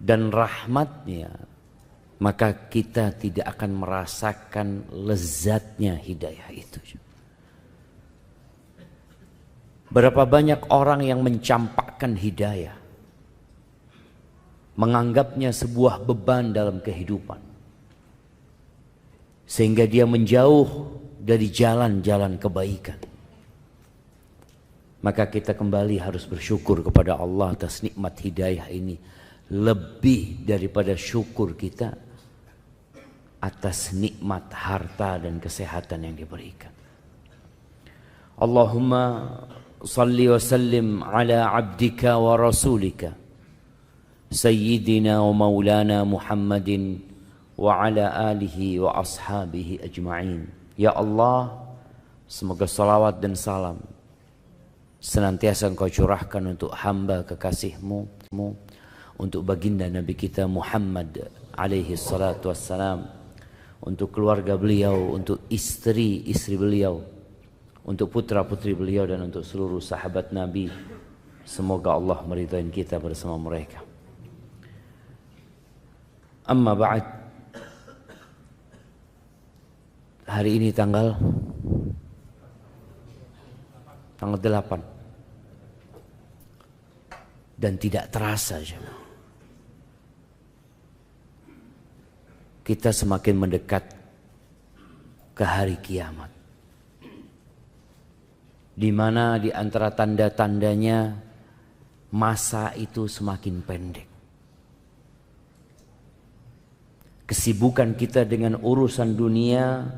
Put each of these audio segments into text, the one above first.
dan rahmatnya, maka kita tidak akan merasakan lezatnya hidayah itu. Berapa banyak orang yang mencampakkan hidayah, menganggapnya sebuah beban dalam kehidupan, sehingga dia menjauh dari jalan-jalan kebaikan. Maka kita kembali harus bersyukur kepada Allah atas nikmat hidayah ini, lebih daripada syukur kita atas nikmat harta dan kesehatan yang diberikan. Allahumma salli wa sallim ala abdika wa rasulika Sayyidina wa maulana Muhammadin wa ala alihi wa ashabihi ajma'in. Ya Allah, semoga salawat dan salam senantiasa Engkau curahkan untuk hamba kekasih-Mu, untuk baginda Nabi kita Muhammad alaihi salatu wassalam, untuk keluarga beliau, untuk istri-istri beliau, untuk putra-putri beliau, dan untuk seluruh sahabat Nabi. Semoga Allah meridai kita bersama mereka. Amma ba'd. Hari ini tanggal 8 dan tidak terasa kita semakin mendekat ke hari kiamat, di mana di antara tanda-tandanya masa itu semakin pendek. Kesibukan kita dengan urusan dunia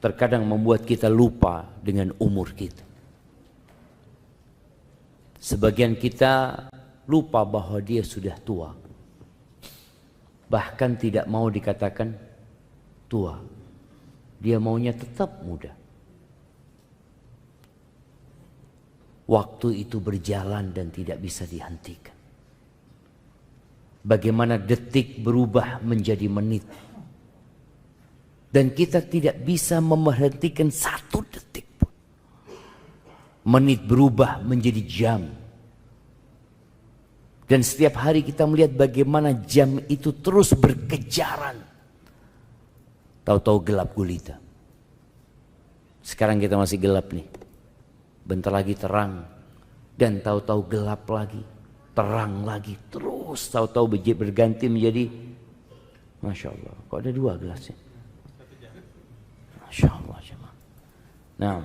terkadang membuat kita lupa dengan umur kita. Sebagian kita lupa bahwa dia sudah tua. Bahkan tidak mau dikatakan tua. Dia maunya tetap muda. Waktu itu berjalan dan tidak bisa dihentikan. Bagaimana detik berubah menjadi menit. Dan kita tidak bisa memberhentikan satu detik pun. Menit berubah menjadi jam. Dan setiap hari kita melihat bagaimana jam itu terus berkejaran. Tahu-tahu gelap gulita. Sekarang kita masih gelap nih. Bentar lagi terang. Dan tahu-tahu gelap lagi. Terang lagi. Terus tahu-tahu berganti menjadi. Masya Allah. Kok ada 2 gelasnya? Masya Allah. Nah.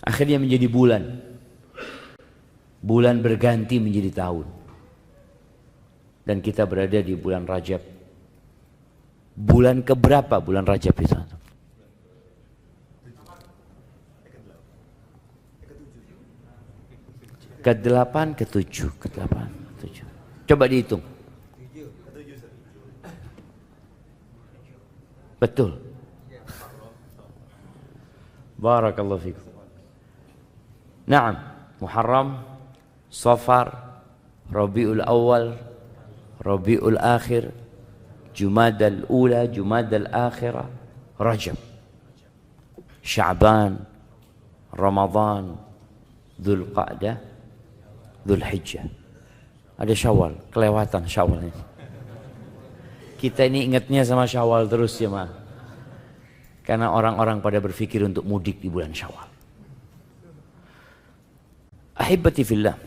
Akhirnya menjadi bulan. Bulan berganti menjadi tahun. Dan kita berada di bulan Rajab. Bulan keberapa bulan Rajab itu? Ke-8, ke-7, ke-8, ke-7. Coba dihitung. Betul. Barakallahu fikum. Naam, Muharram, Safar, Rabiul Awal, Rabiul Akhir, Jumadal Ula, Jumadal Akhirah, Rajab, Sya'ban, Ramadan, Dzul Qa'dah, Dzul Hijjah. Ada Syawal, kelewatan Syawal ini. Kita ini ingatnya sama Syawal terus ya ma. Karena orang-orang pada berpikir untuk mudik di bulan Syawal. Ahibati fillah.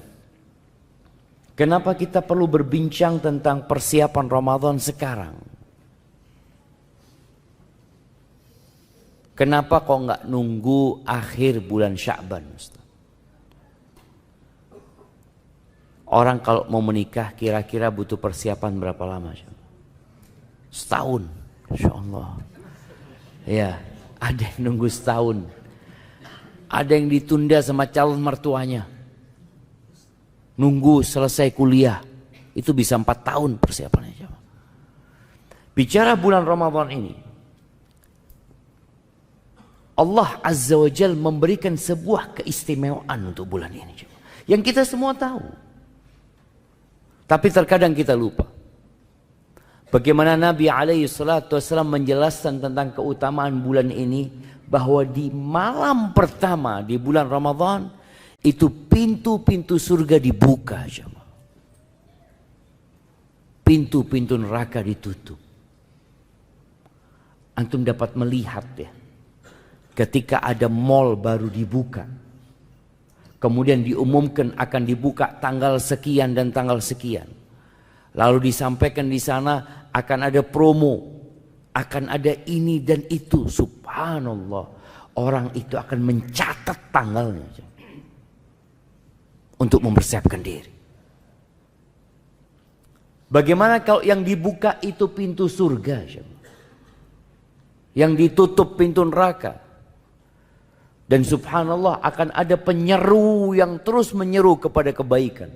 Kenapa kita perlu berbincang tentang persiapan Ramadan sekarang? Kenapa kok nggak nunggu akhir bulan Sya'ban? Orang kalau mau menikah kira-kira butuh persiapan berapa lama? Setahun. Insya Allah. Ya, ada yang nunggu setahun. Ada yang ditunda sama calon mertuanya. Nunggu selesai kuliah. Itu bisa 4 tahun persiapannya. Bicara bulan Ramadan ini. Allah Azza wa Jal memberikan sebuah keistimewaan untuk bulan ini. Yang kita semua tahu. Tapi terkadang kita lupa. Bagaimana Nabi SAW menjelaskan tentang keutamaan bulan ini. Bahwa di malam pertama di bulan Ramadan. Itu pintu-pintu surga dibuka. pintu-pintu neraka ditutup. Antum dapat melihat ya, ketika ada mall baru dibuka, kemudian diumumkan akan dibuka tanggal sekian dan tanggal sekian, lalu disampaikan di sana akan ada promo, akan ada ini dan itu. Subhanallah, orang itu akan mencatat tanggalnya untuk mempersiapkan diri. Bagaimana kalau yang dibuka itu pintu surga, yang ditutup pintu neraka? Dan subhanallah akan ada penyeru yang terus menyeru kepada kebaikan.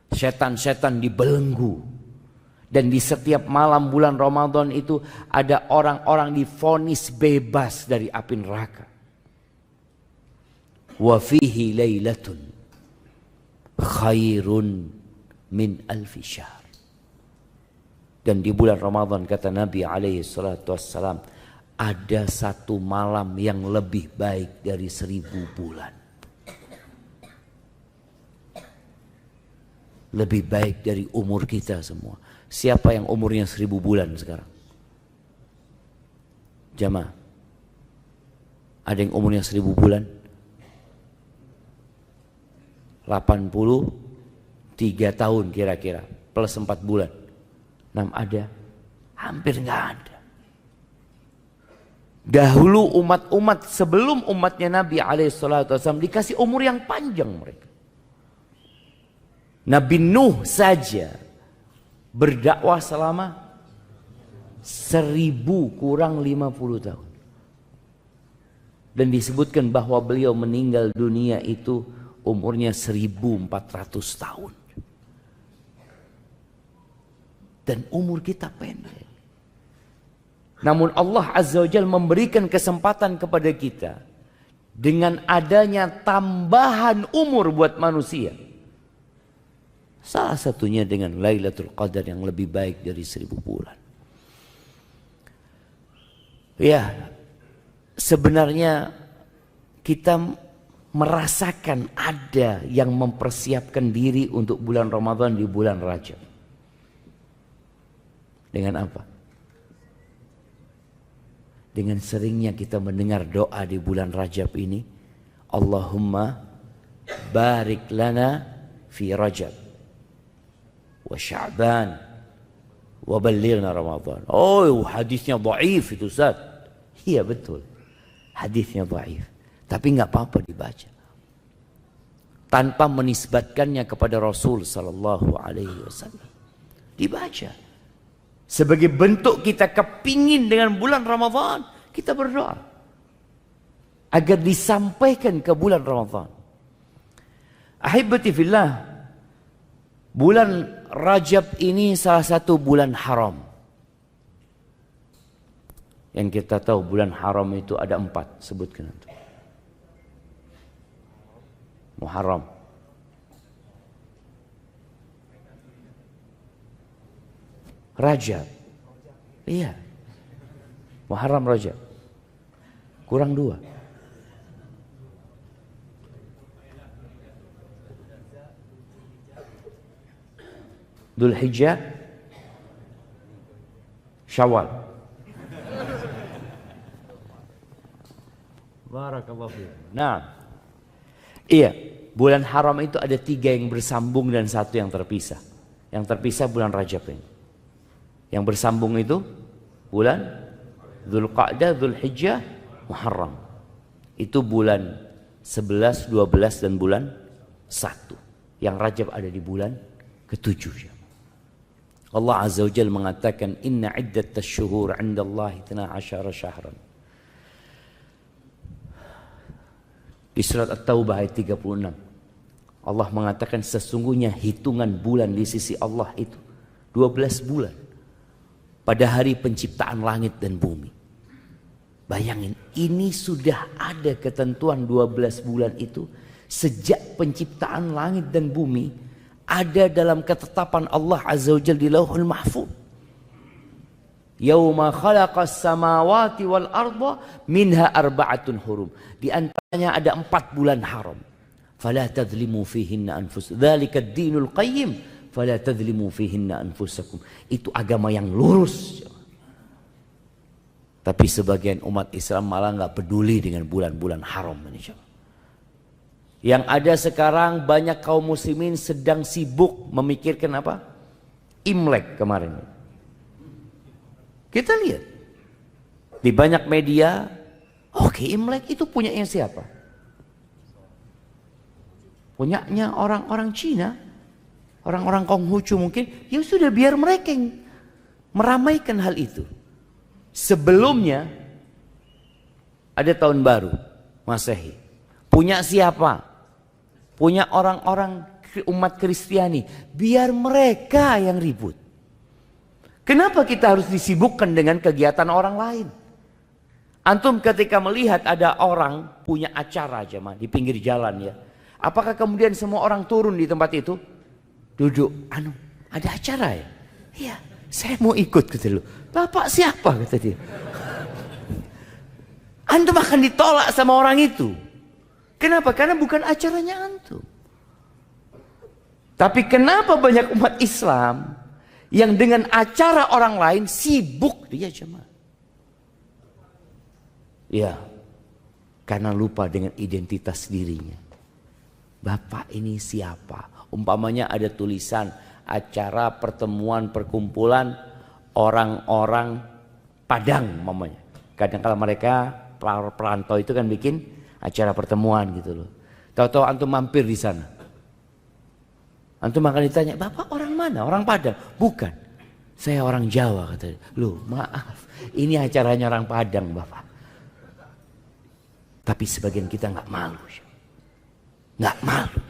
Setan-setan dibelenggu. Dan di setiap malam bulan Ramadan itu ada orang-orang divonis bebas dari api neraka. Wa fihi lailatun khairun min alfi syahr. Dan di bulan Ramadan kata Nabi alaihi salatu wassalam, ada satu malam yang lebih baik dari 1000 bulan. Lebih baik dari umur kita semua. Siapa yang umurnya 1000 bulan sekarang? Jamaah, ada yang umurnya 1000 bulan? 83 tahun kira-kira, plus 4 bulan. 6 ada? Hampir nggak ada. Dahulu umat-umat sebelum umatnya Nabi SAW dikasih umur yang panjang mereka. Nabi Nuh saja berdakwah selama 1000 kurang 50 tahun. Dan disebutkan bahwa beliau meninggal dunia itu umurnya 1400 tahun. Dan umur kita pendek. Namun Allah Azza wa Jalla memberikan kesempatan kepada kita dengan adanya tambahan umur buat manusia. Salah satunya dengan Lailatul Qadar yang lebih baik dari 1000 bulan. Ya, sebenarnya kita merasakan ada yang mempersiapkan diri untuk bulan Ramadan di bulan Rajab. Dengan apa? Dengan seringnya kita mendengar doa di bulan Rajab ini, Allahumma barik lana fi Rajab wa Sya'ban wa ballighna Ramadan. Oh, hadisnya dhaif itu Ustaz. Iya betul, hadisnya dhaif, tapi nggak apa-apa dibaca tanpa menisbatkannya kepada Rasul sallallahu alaihi wasallam. Dibaca sebagai bentuk kita kepingin dengan bulan Ramadan, kita berdoa agar disampaikan ke bulan Ramadan. Ahibati fillah, bulan Rajab ini salah satu bulan haram. Yang kita tahu bulan haram itu ada 4, sebutkan itu. Muharram, Rajab, iya, Muharram, Rajab, kurang 2. Dzulhijjah, Syawal. Barakallahu fiik. Nah, iya, bulan haram itu ada 3 yang bersambung dan 1 yang terpisah. Yang terpisah bulan Rajab ini. Yang bersambung itu bulan Dzulqa'dah, Dzulhijjah, Muharram. Itu bulan 11, 12 dan bulan 1. Yang Rajab ada di bulan ke-7. Allah Azza wa Jalla mengatakan inna iddatas syuhur 'indallahi 12 syahran. Di surat At-Taubah ayat 36. Allah mengatakan sesungguhnya hitungan bulan di sisi Allah itu 12 bulan. Pada hari penciptaan langit dan bumi. Bayangin, ini sudah ada ketentuan 12 bulan itu sejak penciptaan langit dan bumi. Ada dalam ketetapan Allah Azza wa Jalla di Lauhul Mahfuz. Yauma khalaqas samawati wal arda minha arba'atun hurum. Di antaranya ada 4 bulan haram. Fala tadzlimu fihinna anfus. Dzalika ad-dinul qayyim. fala tadzlimu fihinna anfusakum. Itu agama yang lurus. Tapi sebagian umat Islam malah nggak peduli dengan bulan-bulan haram ini. Yang ada sekarang banyak kaum muslimin sedang sibuk memikirkan apa? Imlek kemarin. Kita lihat di banyak media, oke, Imlek itu punyanya siapa? Punyanya orang-orang Cina, orang-orang Konghucu mungkin. Ya sudah, biar mereka yang meramaikan hal itu. Sebelumnya ada tahun baru Masehi. Punya siapa? Punya orang-orang umat Kristiani. Biar mereka yang ribut. Kenapa kita harus disibukkan dengan kegiatan orang lain? Antum ketika melihat ada orang punya acara jemaah di pinggir jalan ya. Apakah kemudian semua orang turun di tempat itu? Duduk, ada acara ya? Iya, saya mau ikut kata lu. Bapak siapa kata dia. Antum akan ditolak sama orang itu. Kenapa? Karena bukan acaranya antum. Tapi kenapa banyak umat Islam yang dengan acara orang lain sibuk dia jemaah? Ya, karena lupa dengan identitas dirinya. Bapak ini siapa? Umpamanya ada tulisan acara pertemuan perkumpulan orang-orang Padang umpamanya. Kadang kala mereka perantau itu kan bikin acara pertemuan gitu loh. Tahu-tahu antum mampir di sana. Antum akan ditanya, "Bapak orang mana?" "Orang Padang." "Bukan. Saya orang Jawa," katanya. "Loh, maaf. Ini acaranya orang Padang, Bapak." Tapi sebagian kita nggak malu. Nggak malu.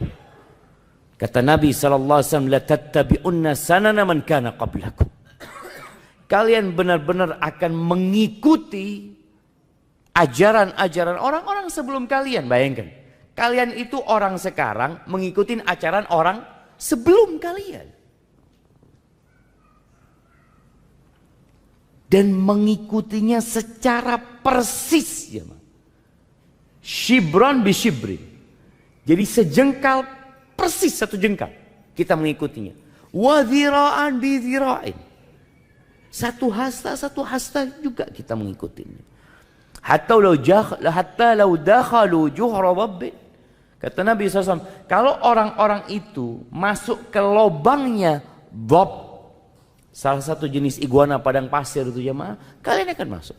Kata Nabi SAW, "La tattabi'unna sanana man kana qablakum." Kalian benar-benar akan mengikuti ajaran-ajaran orang-orang sebelum kalian. Bayangkan, kalian itu orang sekarang mengikuti ajaran orang sebelum kalian. Dan mengikutinya secara persis. Shibron bi shibrin. Jadi sejengkal persis satu jengkal kita mengikutinya. Wa dhira'an bi dhira'in. Satu hasta juga kita mengikutinya. Hatta law dakhalu juhra rabbin. Kata Nabi SAW, kalau orang-orang itu masuk ke lubangnya Bob, salah satu jenis iguana padang pasir itu jemaah, kalian akan masuk.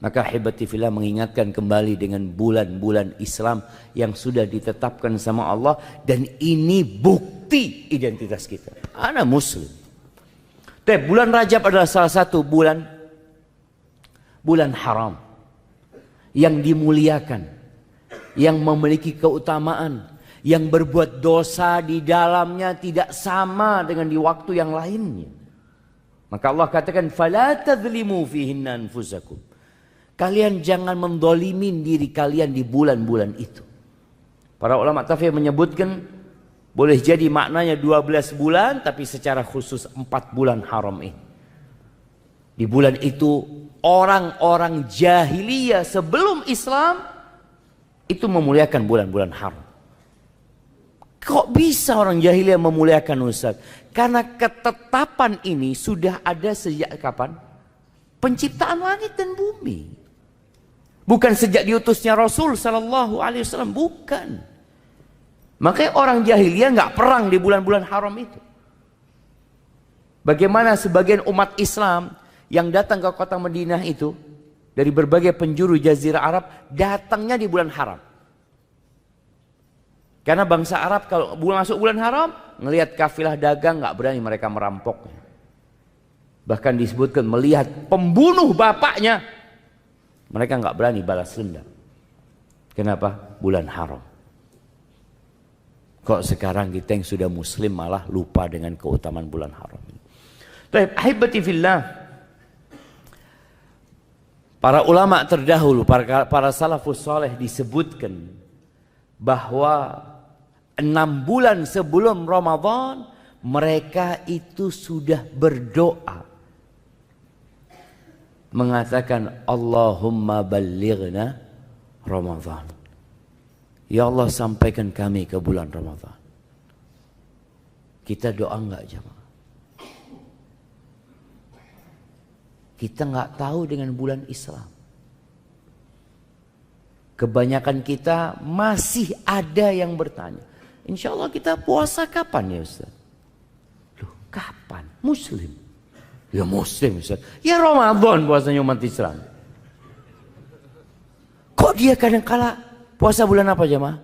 Maka hibati fillah mengingatkan kembali dengan bulan-bulan Islam yang sudah ditetapkan sama Allah, dan ini bukti identitas kita. Ana muslim. Bulan Rajab adalah salah satu bulan haram yang dimuliakan, yang memiliki keutamaan, yang berbuat dosa di dalamnya tidak sama dengan di waktu yang lainnya. Maka Allah katakan, "Fala tadzlimu fihinna anfusakum." Kalian jangan mendolimin diri kalian di bulan-bulan itu. Para ulama tafsir menyebutkan boleh jadi maknanya 12 bulan, tapi secara khusus 4 bulan haram ini. Di bulan itu orang-orang jahiliyah sebelum Islam itu memuliakan bulan-bulan haram. Kok bisa orang jahiliyah memuliakan, Ustaz? Karena ketetapan ini sudah ada sejak kapan? Penciptaan langit dan bumi. Bukan sejak diutusnya Rasul Sallallahu Alaihi Wasallam, bukan. Makanya orang jahiliyah nggak perang di bulan-bulan haram itu. Bagaimana sebagian umat Islam yang datang ke kota Madinah itu dari berbagai penjuru Jazirah Arab datangnya di bulan haram. Karena bangsa Arab kalau masuk bulan haram, ngelihat kafilah dagang nggak berani mereka merampok. Bahkan disebutkan melihat pembunuh bapaknya, mereka nggak berani balas dendam. Kenapa? Bulan haram. Kok sekarang kita yang sudah muslim malah lupa dengan keutamaan bulan haram ini. Baik, ahibati fillah. Para ulama terdahulu, para salafus saleh disebutkan bahwa 6 bulan sebelum Ramadan mereka itu sudah berdoa mengatakan, Allahumma ballighna Ramadan. Ya Allah, sampaikan kami ke bulan Ramadan. Kita doa enggak jemaah? Kita enggak tahu dengan bulan Islam. Kebanyakan kita masih ada yang bertanya, insya Allah kita puasa kapan ya Ustaz? Loh, kapan? Muslim. Ya Muslim Ustaz. Ya Ramadan puasanya umat Islam. Kok dia kadang-kala puasa bulan apa jemaah?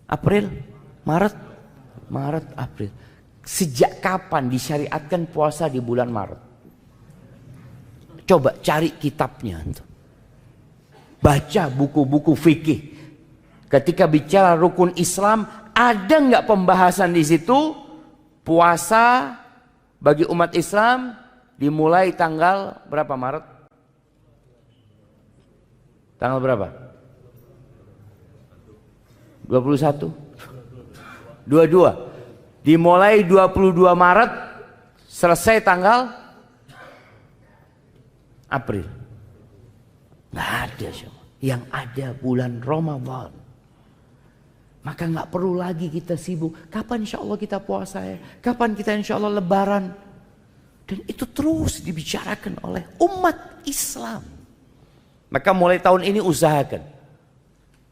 April? Maret? Maret, April. Sejak kapan disyariatkan puasa di bulan Maret? Coba cari kitabnya. Baca buku-buku fikih. Ketika bicara rukun Islam, ada nggak pembahasan di situ? Puasa bagi umat Islam dimulai tanggal berapa Maret? Tanggal berapa? 21? 22. Dimulai 22 Maret, selesai tanggal April. Nggak ada semua. Yang ada bulan Ramadan. Maka nggak perlu lagi kita sibuk. Kapan insya Allah kita puasa ya? Kapan kita insya Allah lebaran? Dan itu terus dibicarakan oleh umat Islam. Maka mulai tahun ini usahakan.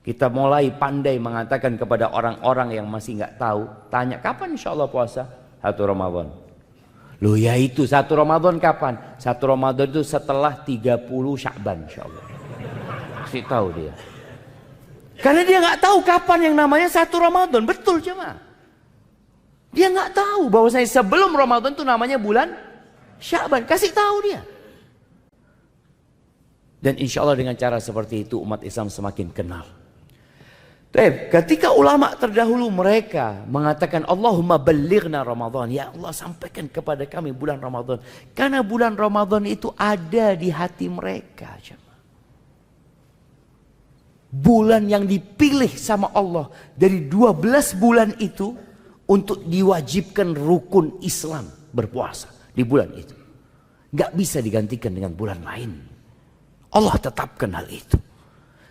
Kita mulai pandai mengatakan kepada orang-orang yang masih nggak tahu. Tanya kapan insya Allah puasa? 1 Ramadan. Loh ya itu 1 Ramadan kapan? 1 Ramadan itu setelah 30 Sya'ban insya Allah. Kasih tahu dia. Karena dia nggak tahu kapan yang namanya 1 Ramadan. Betul cuma. Dia nggak tahu bahwa sebelum Ramadan itu namanya bulan Sya'ban. Kasih tahu dia. Dan insya Allah dengan cara seperti itu umat Islam semakin kenal. Ketika ulama terdahulu mereka mengatakan Allahumma ballighna Ramadan. Ya Allah sampaikan kepada kami bulan Ramadan. Karena bulan Ramadan itu ada di hati mereka. Bulan yang dipilih sama Allah dari 12 bulan itu untuk diwajibkan rukun Islam berpuasa di bulan itu. Gak bisa digantikan dengan bulan lain. Allah tetapkan hal itu.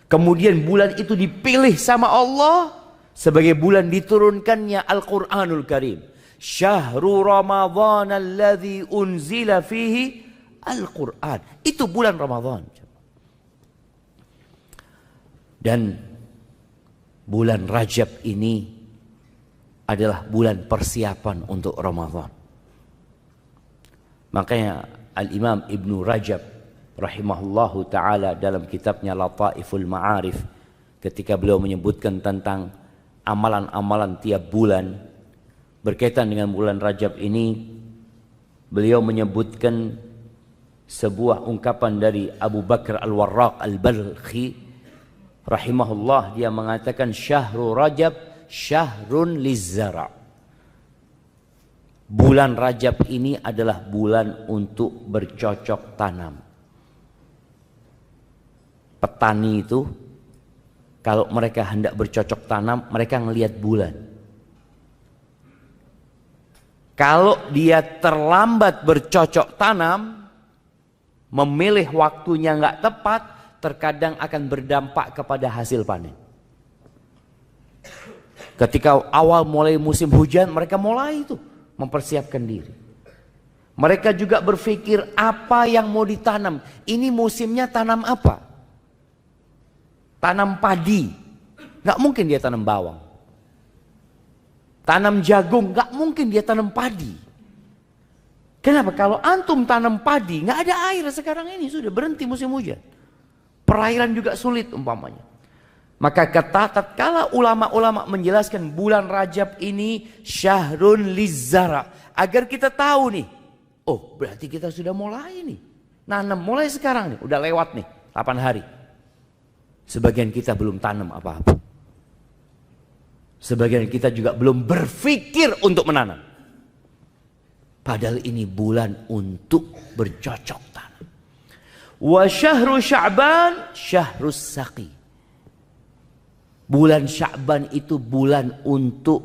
Kemudian bulan itu dipilih sama Allah sebagai bulan diturunkannya Al-Quranul Karim. Syahrul Ramadhan alladhi unzila fihi Al-Quran. Itu bulan Ramadan. Dan bulan Rajab ini adalah bulan persiapan untuk Ramadan. Makanya Al-Imam Ibnu Rajab rahimahullahu ta'ala dalam kitabnya Lataiful Ma'arif, ketika beliau menyebutkan tentang amalan-amalan tiap bulan berkaitan dengan bulan Rajab ini, beliau menyebutkan sebuah ungkapan dari Abu Bakar Al-Warraq Al-Balkhi rahimahullah. Dia mengatakan Syahrul Rajab syahrun lizzara. Bulan Rajab ini adalah bulan untuk bercocok tanam. Petani itu kalau mereka hendak bercocok tanam, mereka ngelihat bulan. Kalau dia terlambat bercocok tanam, memilih waktunya nggak tepat, terkadang akan berdampak kepada hasil panen. Ketika awal mulai musim hujan, mereka mulai itu mempersiapkan diri. Mereka juga berpikir apa yang mau ditanam. Ini musimnya tanam apa? Tanam padi, nggak mungkin dia tanam bawang. Tanam jagung, nggak mungkin dia tanam padi. Kenapa? Kalau antum tanam padi, nggak ada air sekarang ini, sudah berhenti musim hujan. Perairan juga sulit umpamanya. Maka tatkala ulama-ulama menjelaskan bulan Rajab ini syahrun lizzara, agar kita tahu nih, oh berarti kita sudah mulai nih nanam, mulai sekarang nih, udah lewat nih 8 hari. Sebagian kita belum tanam apa-apa. Sebagian kita juga belum berpikir untuk menanam. Padahal ini bulan untuk bercocok tanam. Wa syahru Sya'ban syahrus saqi. Bulan Sya'ban itu bulan untuk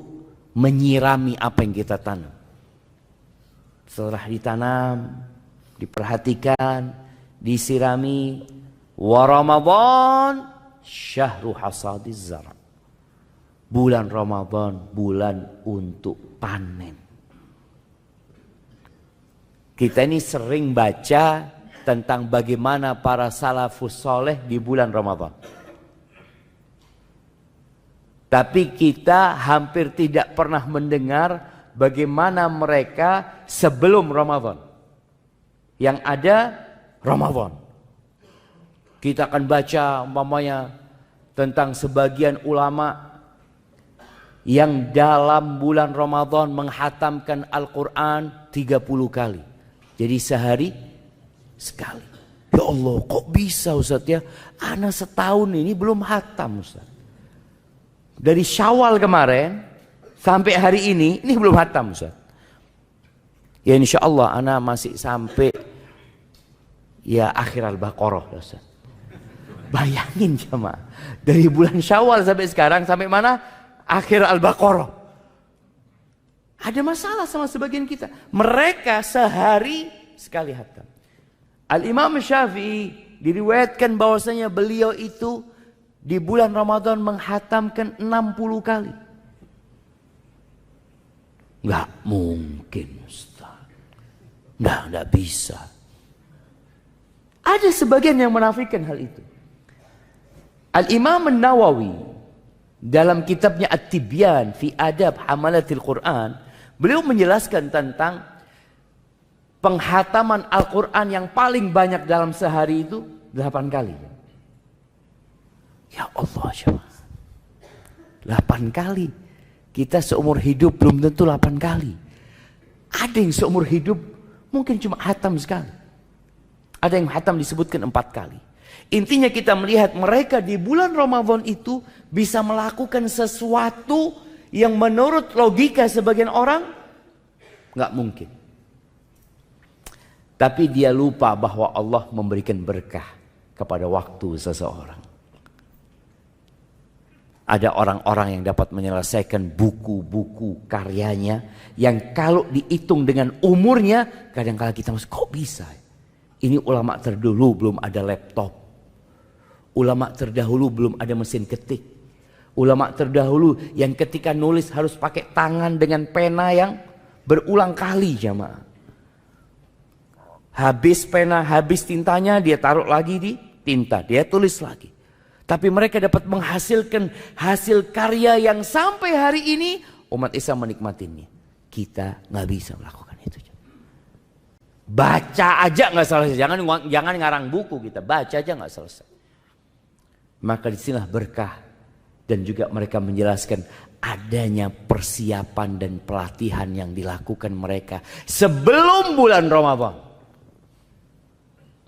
menyirami apa yang kita tanam. Setelah ditanam, diperhatikan, disirami. Wa Ramadan syahru hasadiz zara. Bulan Ramadan bulan untuk panen. Kita ini sering baca tentang bagaimana para salafus soleh di bulan Ramadan. Tapi kita hampir tidak pernah mendengar bagaimana mereka sebelum Ramadan. Yang ada Ramadan. Kita akan baca umpamanya tentang sebagian ulama yang dalam bulan Ramadan menghatamkan Al-Quran 30 kali. Jadi sehari sekali. Ya Allah, kok bisa Ustaz ya? Ana setahun ini belum hatam Ustaz. Dari Syawal kemarin sampai hari ini belum hatam Ustaz. Ya insya Allah ana masih sampai ya akhir Al-Baqarah Ustaz. Bayangin jemaah, dari bulan Syawal sampai sekarang sampai mana? Akhir Al-Baqarah. Ada masalah sama sebagian kita. Mereka sehari sekali hatam. Al-Imam Syafi'i diriwayatkan bahwasanya beliau itu di bulan Ramadan menghatamkan 60 kali. Enggak mungkin Ustaz. Enggak bisa. Ada sebagian yang menafikan hal itu. Al-Imam An-Nawawi dalam kitabnya At-Tibyan fi Adab Hamalatil Quran, beliau menjelaskan tentang penghataman Al-Quran yang paling banyak dalam sehari itu 8 kali. Ya Allah, 8 kali. Kita seumur hidup belum tentu 8 kali. Ada yang seumur hidup mungkin cuma hatam sekali. Ada yang hatam disebutkan 4 kali. Intinya kita melihat mereka di bulan Ramadan itu bisa melakukan sesuatu yang menurut logika sebagian orang nggak mungkin. Tapi dia lupa bahwa Allah memberikan berkah kepada waktu seseorang. Ada orang-orang yang dapat menyelesaikan buku-buku karyanya yang kalau dihitung dengan umurnya kadang-kala kita masuk, kok bisa? Ini ulama terdahulu belum ada laptop. Ulama terdahulu belum ada mesin ketik. Ulama terdahulu yang ketika nulis harus pakai tangan dengan pena yang berulang kali jamaah. Habis pena, habis tintanya dia taruh lagi di tinta. Dia tulis lagi. Tapi mereka dapat menghasilkan hasil karya yang sampai hari ini umat Islam menikmatinya. Kita nggak bisa melakukan itu. Baca aja nggak selesai. Jangan ngarang buku kita. Baca aja nggak selesai. Maka disinilah berkah. Dan juga mereka menjelaskan adanya persiapan dan pelatihan yang dilakukan mereka sebelum bulan Ramadan.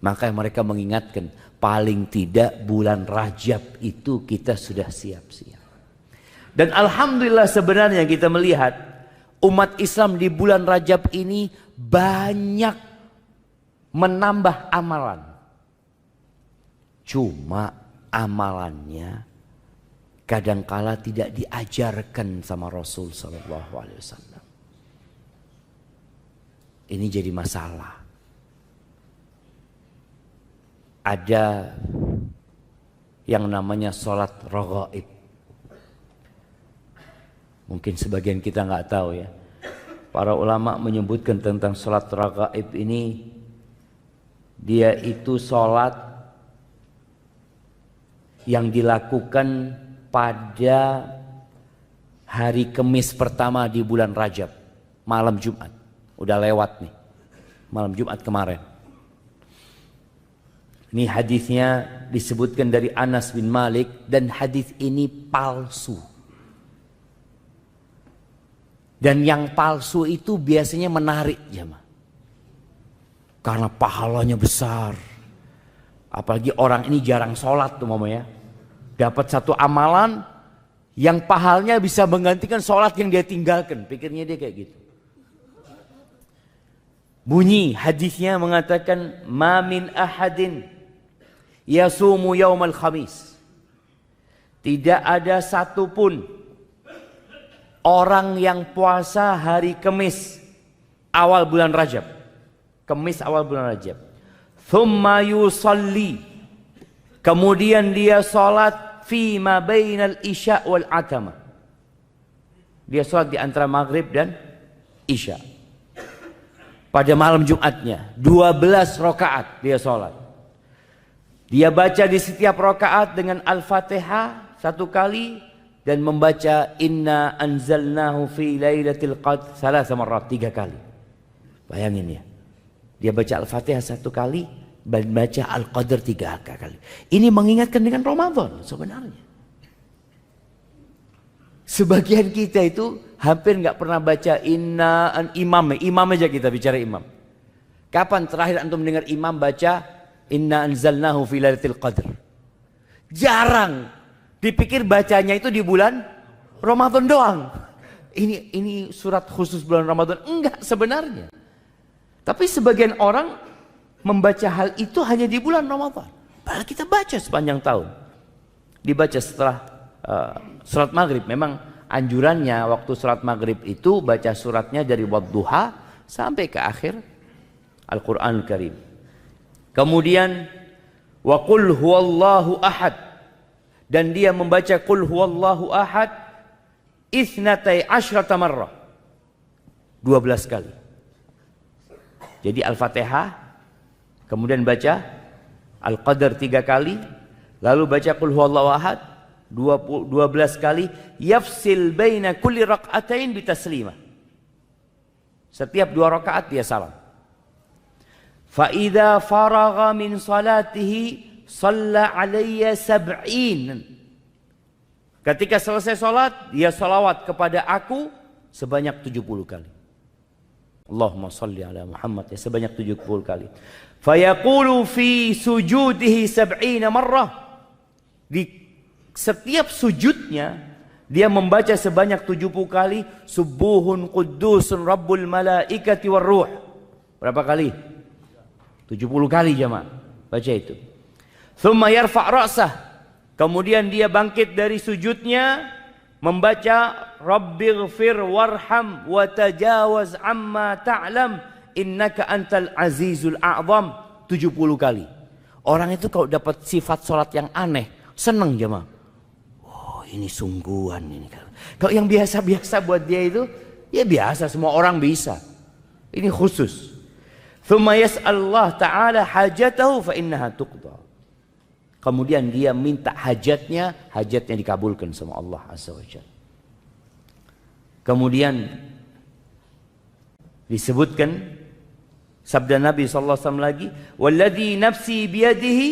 Maka mereka mengingatkan paling tidak bulan Rajab itu kita sudah siap-siap. Dan alhamdulillah sebenarnya kita melihat umat Islam di bulan Rajab ini banyak menambah amalan. Cuma amalannya kadangkala tidak diajarkan sama Rasul Sallallahu Alaihi Wasallam. Ini jadi masalah. Ada yang namanya sholat raghaib. Mungkin sebagian kita nggak tahu ya. Para ulama menyebutkan tentang sholat raghaib ini, dia itu sholat yang dilakukan pada hari Kamis pertama di bulan Rajab, malam Jumat. Udah lewat nih, malam Jumat kemarin. Ini hadisnya disebutkan dari Anas bin Malik dan hadis ini palsu. Dan yang palsu itu biasanya menarik jemaah. Karena pahalanya besar. Apalagi orang ini jarang sholat tuh mamanya. Dapat satu amalan yang pahalnya bisa menggantikan sholat yang dia tinggalkan. Pikirnya dia kayak gitu. Bunyi hadisnya mengatakan ma min ahadin yasumu yaumal khamis. Tidak ada satupun orang yang puasa hari Kamis awal bulan Rajab. Kamis awal bulan Rajab. Thumma yusalli. Kemudian dia salat fi ma bainal isya wal atama. Dia sholat di antara maghrib dan isya. Pada malam Jumatnya 12 rakaat dia sholat. Dia baca di setiap rakaat dengan Al-Fatihah 1 kali dan membaca Inna anzalnahu fi lailatul qadr 3 marrat, 3 kali. Bayangin ya. Dia baca Al-Fatihah 1 kali dan baca Al-Qadr 3 kali. Ini mengingatkan dengan Ramadan sebenarnya. Sebagian kita itu hampir nggak pernah baca imam aja kita bicara imam. Kapan terakhir antum mendengar imam baca Inna anzalnahu fi lailatul qadr? Jarang. Dipikir bacanya itu di bulan Ramadan doang. Ini surat khusus bulan Ramadan. Enggak sebenarnya. Tapi sebagian orang membaca hal itu hanya di bulan Ramadan. Padahal kita baca sepanjang tahun. Dibaca setelah surat maghrib. Memang anjurannya waktu surat maghrib itu baca suratnya dari wadduha sampai ke akhir Al-Quran Karim. Kemudian wa qul huwallahu ahad, dan dia membaca qul huwallahu ahad 12 marrah, 12 kali. Jadi Al-Fatihah, kemudian baca Al-Qadr 3 kali, lalu baca qul huwallahu ahad 12 kali, yafsil baina kulli rak'atain bitaslimah. Setiap 2 rakaat dia salam. Fa idza faragha min salatihi shalla alayya 70. Ketika selesai salat, dia salawat kepada aku sebanyak 70 kali. Allahumma salli ala Muhammad, ya, sebanyak 70 kali. Fa yaqulu fi sujudihi 70 marrah. Di setiap sujudnya dia membaca sebanyak 70 kali subuhun quddusun rabbul malaikati warruh. Berapa kali? 70 kali jemaah. Baca itu. Thumma yarfa' ra'sah. Kemudian dia bangkit dari sujudnya membaca rabbighfir warham wa tajawaz amma ta'lam innaka antal azizul a'zam 70 kali. Orang itu kalau dapat sifat salat yang aneh, senang jemaah. Ini sungguhan ini. Kalau yang biasa-biasa buat dia itu, ya biasa, semua orang bisa. Ini khusus. Thumma yas'alullah ta'ala hajatahu fa innaha tuqda. Kemudian dia minta hajatnya dikabulkan sama Allah Azza wa Jalla. Kemudian disebutkan sabda Nabi sallallahu alaihi wasallam lagi, "Walladzi nafsi biyadihi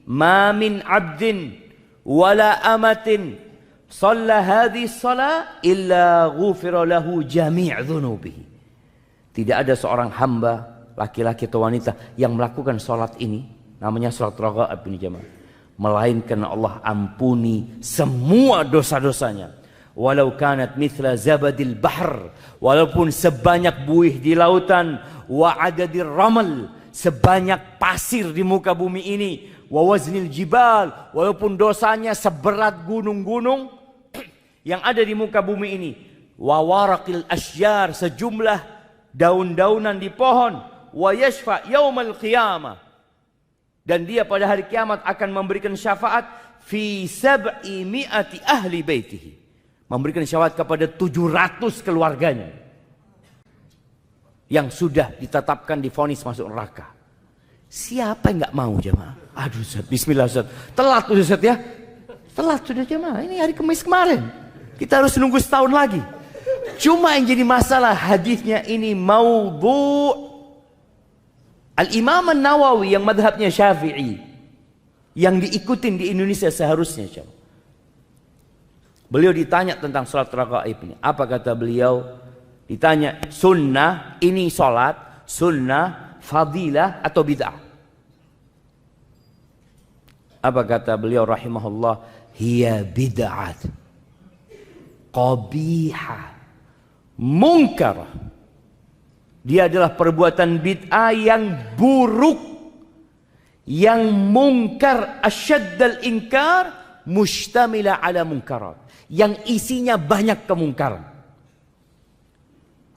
ma min 'abdin wala amatin shalla hadhihi shalah illa ghufira lahu jami' dhunubihi." Tidak ada seorang hamba, laki-laki atau wanita, yang melakukan salat ini, namanya salat raghaib ini jemaah, melainkan Allah ampuni semua dosa-dosanya. Walau kanat mithla zabadil bahr, walaupun sebanyak buih di lautan, wa adadir ramal, sebanyak pasir di muka bumi ini, wa waznil jibal, walaupun dosanya seberat gunung-gunung yang ada di muka bumi ini, wa waraqil asjar, sejumlah daun-daunan di pohon, wa yashfa yaumal qiyamah, dan dia pada hari kiamat akan memberikan syafaat fi 700 ahli baitihi, memberikan syafaat kepada 700 keluarganya yang sudah ditetapkan divonis masuk neraka. Siapa yang nggak mau jemaah? Aduh Ustaz, bismillah Ustaz, telat udah Ustaz ya, telat sudah jemaah, ini hari Kamis kemarin, kita harus nunggu setahun lagi. Cuma yang jadi masalah hadisnya ini maudhu'. Al-Imam An-Nawawi yang madhabnya Syafi'i, yang diikutin di Indonesia seharusnya jemaah, beliau ditanya tentang salat raghaib ini. Apa kata beliau? Ditanya, sunnah ini salat, sunnah, fadilah atau bid'ah? Apa kata beliau rahimahullah? Hiya bid'at qabihah munkarah. Dia adalah perbuatan bid'ah yang buruk, yang mungkar, asyaddal inkar, mustamila ala munkarat, yang isinya banyak kemungkaran.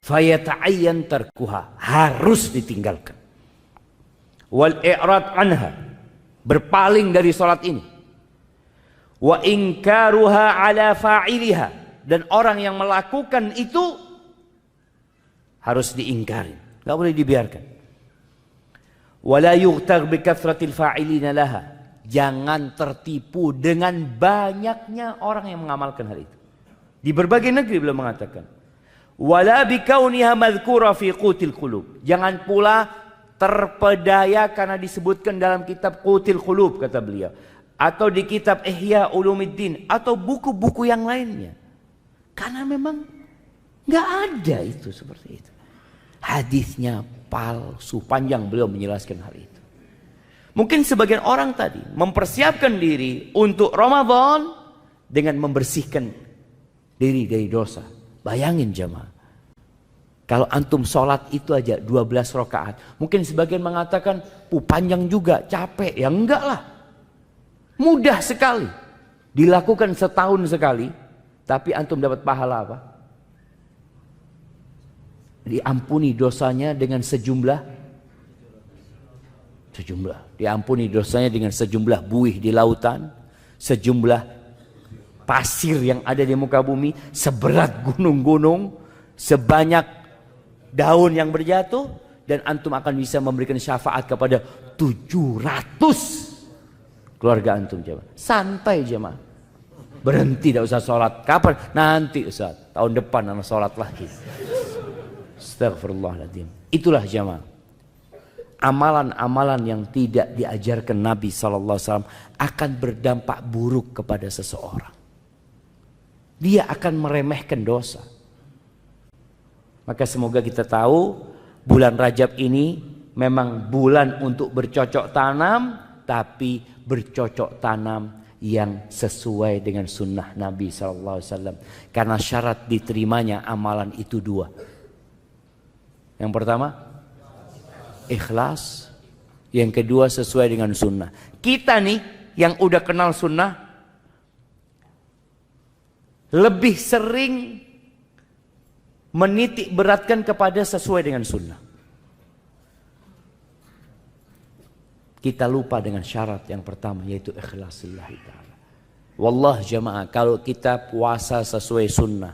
Fayata'ayyan tarkuha, harus ditinggalkan. Wal i'rad anha, berpaling dari salat ini. Wa inkaruha ala fa'iliha, dan orang yang melakukan itu harus diingkari, nggak boleh dibiarkan. Wala yughtar bi kathratil fa'ilina laha. Jangan tertipu dengan banyaknya orang yang mengamalkan hal itu. Di berbagai negeri beliau mengatakan, wala bi kauniha madhkura fi qutil qulub. Jangan pula terpedaya karena disebutkan dalam kitab Qutil Qulub, kata beliau, atau di kitab Ihya Ulumuddin, atau buku-buku yang lainnya. Karena memang nggak ada itu seperti itu. Hadisnya palsu, panjang beliau menjelaskan hal itu. Mungkin sebagian orang tadi mempersiapkan diri untuk Ramadan dengan membersihkan diri dari dosa. Bayangin jemaah, kalau antum sholat itu aja 12 rakaat, mungkin sebagian mengatakan, panjang juga, capek. Ya enggak lah, mudah sekali, dilakukan setahun sekali, tapi antum dapat pahala apa? Diampuni dosanya dengan sejumlah, diampuni dosanya dengan sejumlah buih di lautan, sejumlah pasir yang ada di muka bumi, seberat gunung-gunung, sebanyak daun yang berjatuh, dan antum akan bisa memberikan syafaat kepada 700 keluarga antum. Jemaah, santai jemaah, berhenti, tidak usah sholat. Kapan? Nanti Ustaz, tahun depan anak sholat lagi. Astagfirullahaladzim. Itulah jemaah, amalan-amalan yang tidak diajarkan Nabi SAW akan berdampak buruk kepada seseorang. Dia akan meremehkan dosa. Maka semoga kita tahu bulan Rajab ini memang bulan untuk bercocok tanam, tapi bercocok tanam yang sesuai dengan sunnah Nabi SAW. Karena syarat diterimanya amalan itu dua. Yang pertama, ikhlas. Yang kedua, sesuai dengan sunnah. Kita nih yang udah kenal sunnah lebih sering menitik beratkan kepada sesuai dengan sunnah. Kita lupa dengan syarat yang pertama, yaitu ikhlas lillahi ta'ala. Wallah jamaah, kalau kita puasa sesuai sunnah,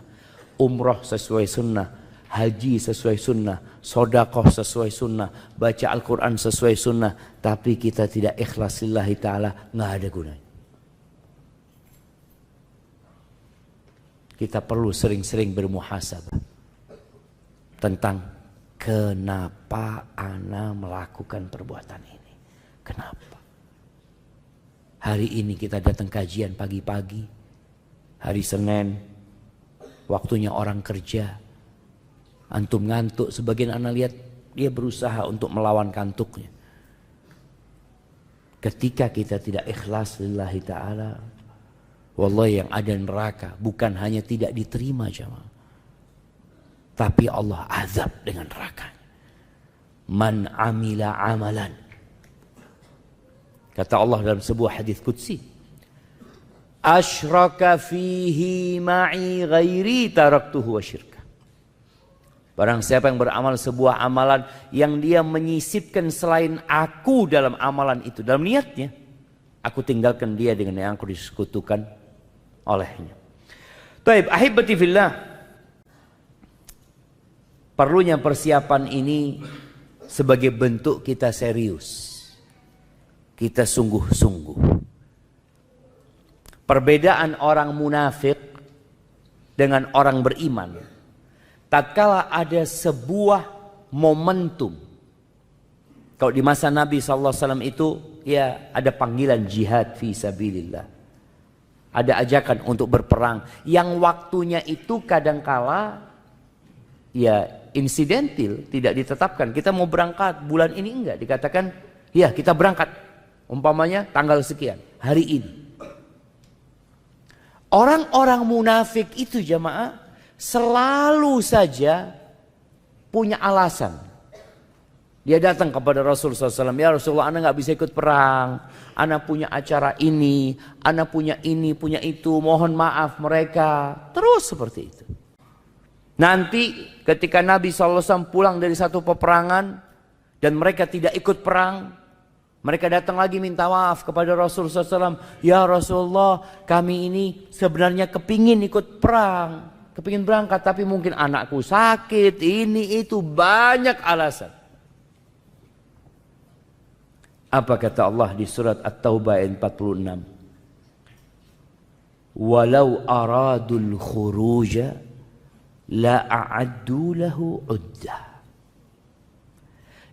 umroh sesuai sunnah, haji sesuai sunnah, sodakoh sesuai sunnah, baca Al-Quran sesuai sunnah, tapi kita tidak ikhlas lillahi ta'ala, nggak ada gunanya. Kita perlu sering-sering bermuhasabah tentang kenapa ana melakukan perbuatan ini. Kenapa? Hari ini kita datang kajian pagi-pagi, hari Senin, waktunya orang kerja. Antum ngantuk, sebagian anak lihat dia berusaha untuk melawan kantuknya. Ketika kita tidak ikhlas lillahi ta'ala, wallahi yang ada neraka bukan hanya tidak diterima jamaah, tapi Allah azab dengan neraka. Man amila amalan, kata Allah dalam sebuah hadis qudsi, asyraka fihi ma'i ghairi taraktuhu wa syirka. Barang siapa yang beramal sebuah amalan yang dia menyisipkan selain aku dalam amalan itu, dalam niatnya, aku tinggalkan dia dengan yang aku disekutukan olehnya. Taib, ahibati fillah, perlunya persiapan ini sebagai bentuk kita serius, kita sungguh-sungguh. Perbedaan orang munafik dengan orang beriman, tatkala ada sebuah momentum. Kalau di masa Nabi SAW itu, ya ada panggilan jihad fi sabilillah, ada ajakan untuk berperang, yang waktunya itu kadangkala ya insidentil, tidak ditetapkan. Kita mau berangkat bulan ini, enggak dikatakan ya kita berangkat, umpamanya tanggal sekian, hari ini. Orang-orang munafik itu jamaah selalu saja punya alasan. Dia datang kepada Rasulullah SAW, ya Rasulullah, ana nggak bisa ikut perang, ana punya acara ini, ana punya ini, punya itu, mohon maaf mereka. Terus seperti itu. Nanti ketika Nabi SAW pulang dari satu peperangan dan mereka tidak ikut perang, Mereka datang lagi minta maaf kepada Rasulullah SAW. Ya Rasulullah, kami ini sebenarnya kepingin ikut perang, kepingin berangkat, tapi mungkin anakku sakit, ini itu, banyak alasan. Apa kata Allah di surat At-Taubah ayat 46? Walau aradul khuruja la a'addu lahu uddah.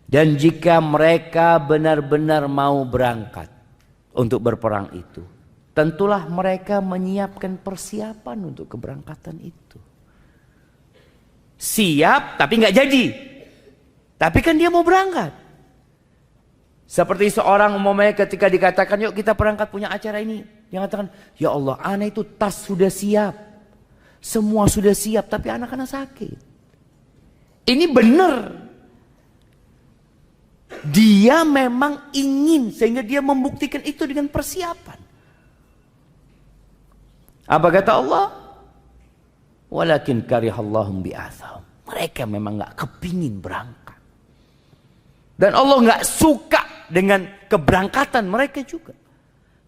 Dan jika mereka benar-benar mau berangkat untuk berperang itu, tentulah mereka menyiapkan persiapan untuk keberangkatan itu. Siap tapi nggak jadi. Tapi kan dia mau berangkat. Seperti seorang umumnya ketika dikatakan yuk kita berangkat punya acara ini. Dia mengatakan, ya Allah, anak itu tas sudah siap. Semua sudah siap tapi anak-anak sakit. Ini benar. Dia memang ingin sehingga dia membuktikan itu dengan persiapan. Apa kata Allah? Walakin karihallahum bi'athahum. Mereka memang gak kepingin berangkat. Dan Allah gak suka dengan keberangkatan mereka juga.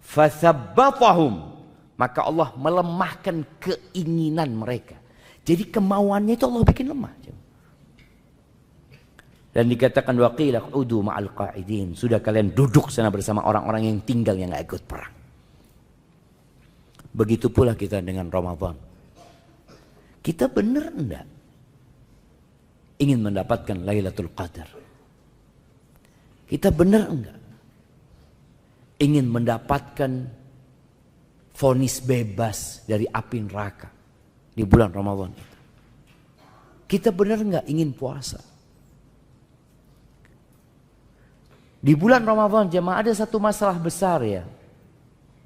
Fathabbatahum. Maka Allah melemahkan keinginan mereka. Jadi kemauannya itu Allah bikin lemah. Dan dikatakan waqila qudu ma'al qa'idin. Sudah kalian duduk sana bersama orang-orang yang tinggal yang gak ikut perang. Begitu pula kita dengan Ramadan. Kita benar enggak ingin mendapatkan Lailatul Qadar? Kita benar enggak ingin mendapatkan vonis bebas dari api neraka di bulan Ramadan itu? Kita benar enggak ingin puasa? Di bulan Ramadan jemaah ada satu masalah besar ya.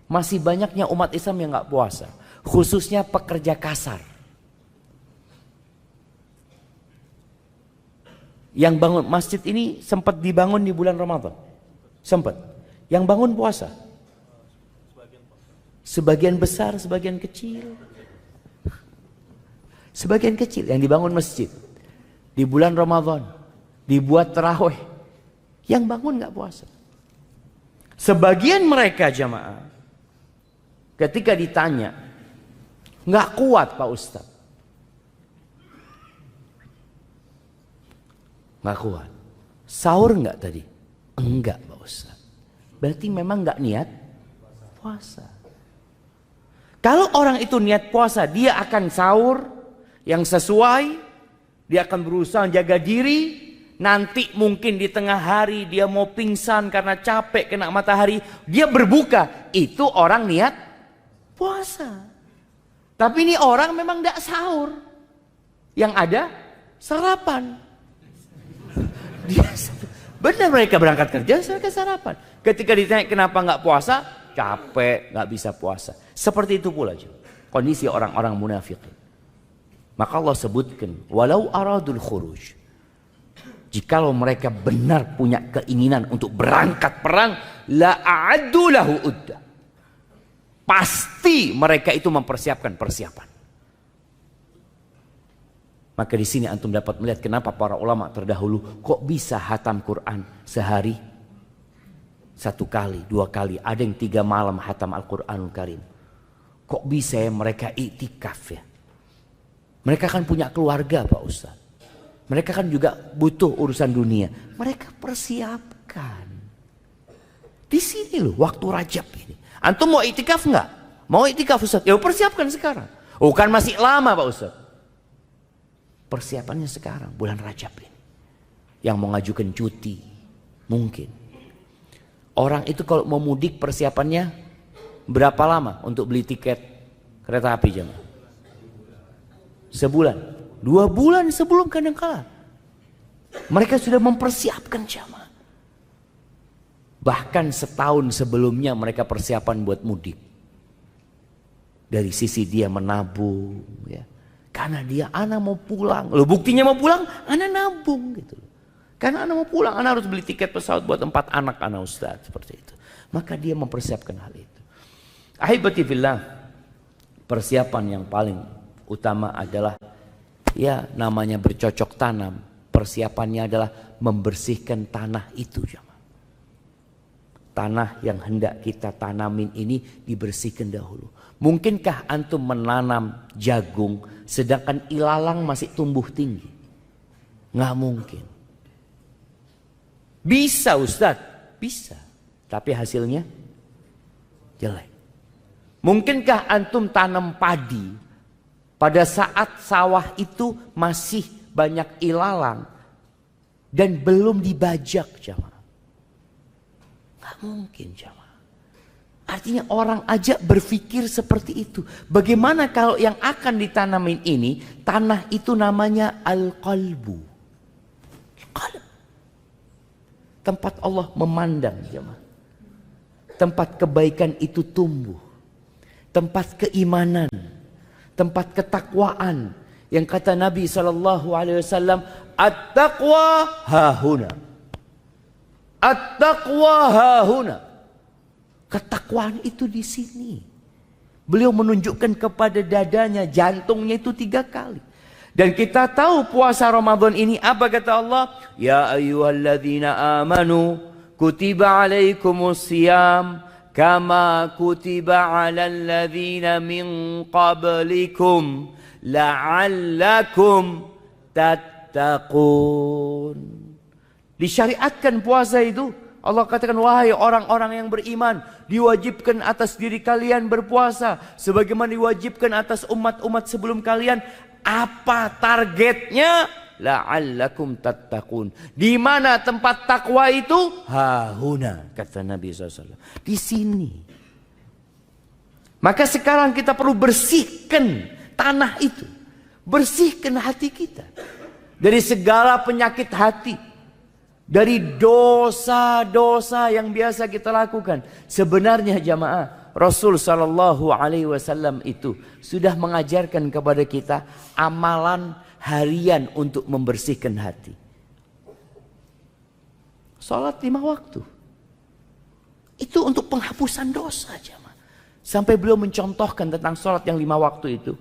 Masih banyaknya umat Islam yang enggak puasa. Khususnya pekerja kasar. Yang bangun masjid ini sempat dibangun di bulan Ramadan. Sempat. Yang bangun puasa. Sebagian besar, sebagian kecil. Sebagian kecil yang dibangun masjid. Di bulan Ramadan. Dibuat tarawih. Yang bangun gak puasa. Sebagian mereka jamaah. Ketika ditanya. Gak kuat Pak Ustaz. Gak kuat. Sahur gak tadi? Enggak Pak Ustaz. Berarti memang gak niat puasa. Kalau orang itu niat puasa, dia akan sahur yang sesuai. Dia akan berusaha jaga diri. Nanti mungkin di tengah hari dia mau pingsan karena capek kena matahari. Dia berbuka. Itu orang niat puasa. Tapi ini orang memang gak sahur. Yang ada sarapan. Benar mereka berangkat kerja, mereka sarapan. Ketika ditanya kenapa nggak puasa, capek, nggak bisa puasa. Seperti itu pula kondisi orang-orang munafik. Maka Allah sebutkan, walau aradul khuruj. Jikalau mereka benar punya keinginan untuk berangkat perang, la a'addu lahu udda. Pasti mereka itu mempersiapkan persiapan. Maka di sini antum dapat melihat kenapa para ulama terdahulu kok bisa hatam Quran sehari 1 kali, 2 kali, ada yang 3 malam hatam Al-Quranul Karim. Kok bisa ya mereka iktikaf ya? Mereka kan punya keluarga Pak Ustaz. Mereka kan juga butuh urusan dunia. Mereka persiapkan. Di sini loh waktu Rajab ini. Antum mau iktikaf nggak? Mau iktikaf Ustaz? Ya persiapkan sekarang. Oh kan masih lama Pak Ustaz. Persiapannya sekarang bulan Rajab ini. Yang mau ngajukan cuti mungkin. Orang itu kalau mau mudik persiapannya berapa lama untuk beli tiket kereta api jemaah? Sebulan, 2 bulan sebelum kadangkala. Mereka sudah mempersiapkan jemaah. Bahkan setahun sebelumnya mereka persiapan buat mudik. Dari sisi dia menabung ya. Karena dia anak mau pulang. Loh buktinya mau pulang, anak nabung gitu. Karena anak mau pulang, anak harus beli tiket pesawat buat 4 anak Ustaz seperti itu. Maka dia mempersiapkan hal itu. Ahibati fillah, persiapan yang paling utama adalah ya namanya bercocok tanam. Persiapannya adalah membersihkan tanah itu jemaah. tanah yang hendak kita tanamin ini dibersihkan dahulu. Mungkinkah antum menanam jagung sedangkan ilalang masih tumbuh tinggi? Nggak mungkin. Bisa Ustaz, bisa. Tapi hasilnya jelek. Mungkinkah antum tanam padi pada saat sawah itu masih banyak ilalang dan belum dibajak, jamaah? Nggak mungkin, jamaah. Artinya orang aja berpikir seperti itu. Bagaimana kalau yang akan ditanamin ini, tanah itu namanya al-qalbu. Qalb. Tempat Allah memandang, jemaah. Tempat kebaikan itu tumbuh. Tempat keimanan. Tempat ketakwaan. Yang kata Nabi SAW, at-taqwa hahuna. At-taqwa hahuna. Ketakwaan itu di sini. Beliau menunjukkan kepada dadanya, jantungnya itu 3 kali. Dan kita tahu puasa Ramadan ini apa kata Allah? Ya ayyuhalladzina amanu kutiba alaikumusiyam kama kutiba alal ladzina min qablikum la'allakum tattaqun. Disyariatkan puasa itu. Allah katakan, wahai orang-orang yang beriman, diwajibkan atas diri kalian berpuasa sebagaimana diwajibkan atas umat-umat sebelum kalian. Apa targetnya? La'allakum tattaqun. Di mana tempat takwa itu? Hahuna, kata Nabi SAW. Di sini. Maka sekarang kita perlu bersihkan tanah itu. Bersihkan hati kita dari segala penyakit hati. Dari dosa-dosa yang biasa kita lakukan. Sebenarnya jamaah, Rasul SAW itu sudah mengajarkan kepada kita amalan harian untuk membersihkan hati. Salat 5 waktu. Itu untuk penghapusan dosa jamaah. Sampai beliau mencontohkan tentang salat yang 5 waktu itu.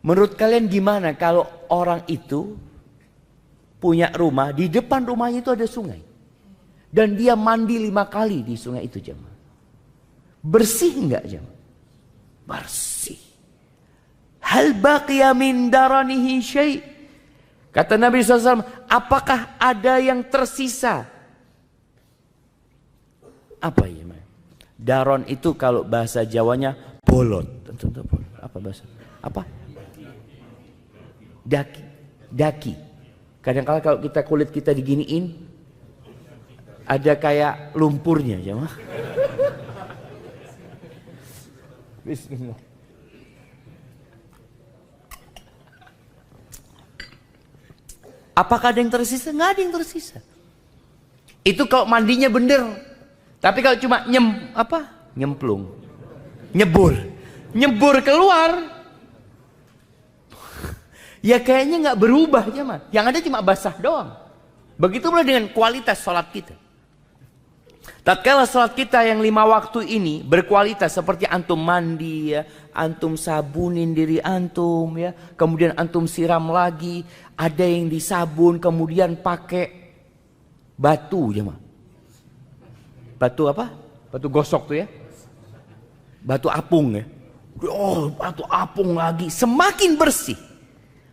Menurut kalian gimana kalau orang itu punya rumah, di depan rumahnya itu ada sungai. Dan dia mandi 5 kali di sungai itu jemaah. Bersih enggak jemaah? Bersih. Hal baqiya min daranihi syai'. Kata Nabi SAW, apakah ada yang tersisa? Apa ya? Daron itu kalau bahasa Jawanya bolot. Apa bahasa? Apa? Daki. Daki. Kadang-kala kalau kita kulit kita diginiin, ada kayak lumpurnya, jemaah. Bismillah. Apakah ada yang tersisa? Nggak ada yang tersisa. Itu kalau mandinya bener. Tapi kalau cuma nyemplung, nyebur keluar. Ya kayaknya nggak berubah jemaah. Yang ada cuma basah doang. Begitu pula dengan kualitas sholat kita. Tatkala sholat kita yang 5 waktu ini berkualitas seperti antum mandi ya, antum sabunin diri antum ya, kemudian antum siram lagi, ada yang disabun kemudian pakai batu jemaah. Batu apa? Batu gosok tuh ya. Batu apung ya. Oh, batu apung lagi, semakin bersih.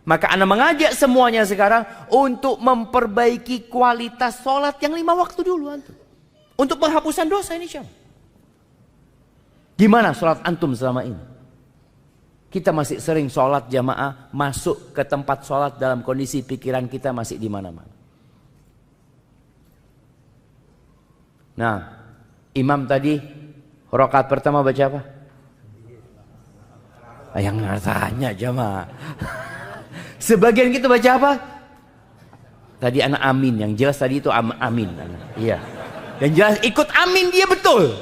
Maka Anda mengajak semuanya sekarang untuk memperbaiki kualitas sholat yang 5 waktu dulu antum. Untuk penghapusan dosa ini syam. Gimana sholat antum selama ini? Kita masih sering sholat jamaah masuk ke tempat sholat dalam kondisi pikiran kita masih di mana-mana. Nah, imam tadi rakaat pertama baca apa? Yang tanya jamaah. Sebagian kita baca apa? Tadi anak amin, yang jelas tadi itu amin. Iya. Yang jelas ikut amin dia betul.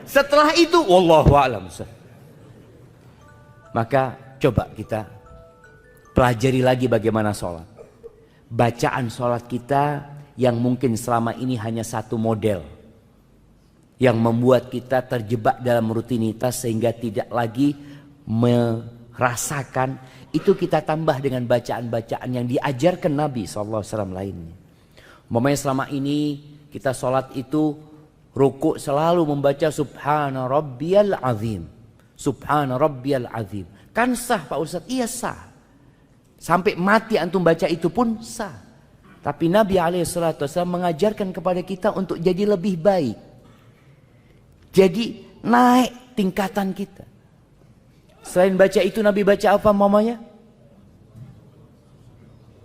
Setelah itu wallahu a'lam. Maka coba kita pelajari lagi bagaimana sholat. Bacaan sholat kita yang mungkin selama ini hanya satu model. Yang membuat kita terjebak dalam rutinitas sehingga tidak lagi merasakan. Itu kita tambah dengan bacaan-bacaan yang diajarkan Nabi SAW lainnya. Umpamanya selama ini kita sholat itu Ruku selalu membaca Subhana Rabbiyal Azim. Subhana Rabbiyal Azim. Kan sah Pak Ustadz? Iya sah. Sampai mati antum baca itu pun sah. Tapi Nabi SAW mengajarkan kepada kita untuk jadi lebih baik. Jadi naik tingkatan kita. Selain baca itu Nabi baca apa mamanya?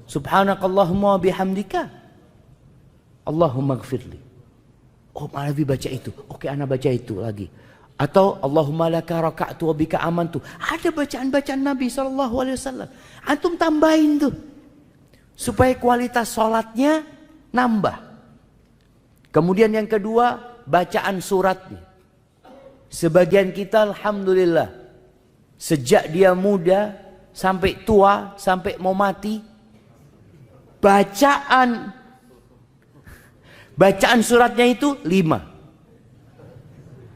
Subhanakallahumma bihamdika Allahumma gfirli. Oh Nabi baca itu. Oke anak baca itu lagi. Atau Allahumma laka raka'tu wa bika amantu. Ada bacaan-bacaan Nabi SAW. Antum tambahin tuh. Supaya kualitas sholatnya nambah. Kemudian yang kedua, bacaan suratnya. Sebagian kita alhamdulillah. Sejak dia muda sampai tua, sampai mau mati. Bacaan suratnya itu 5.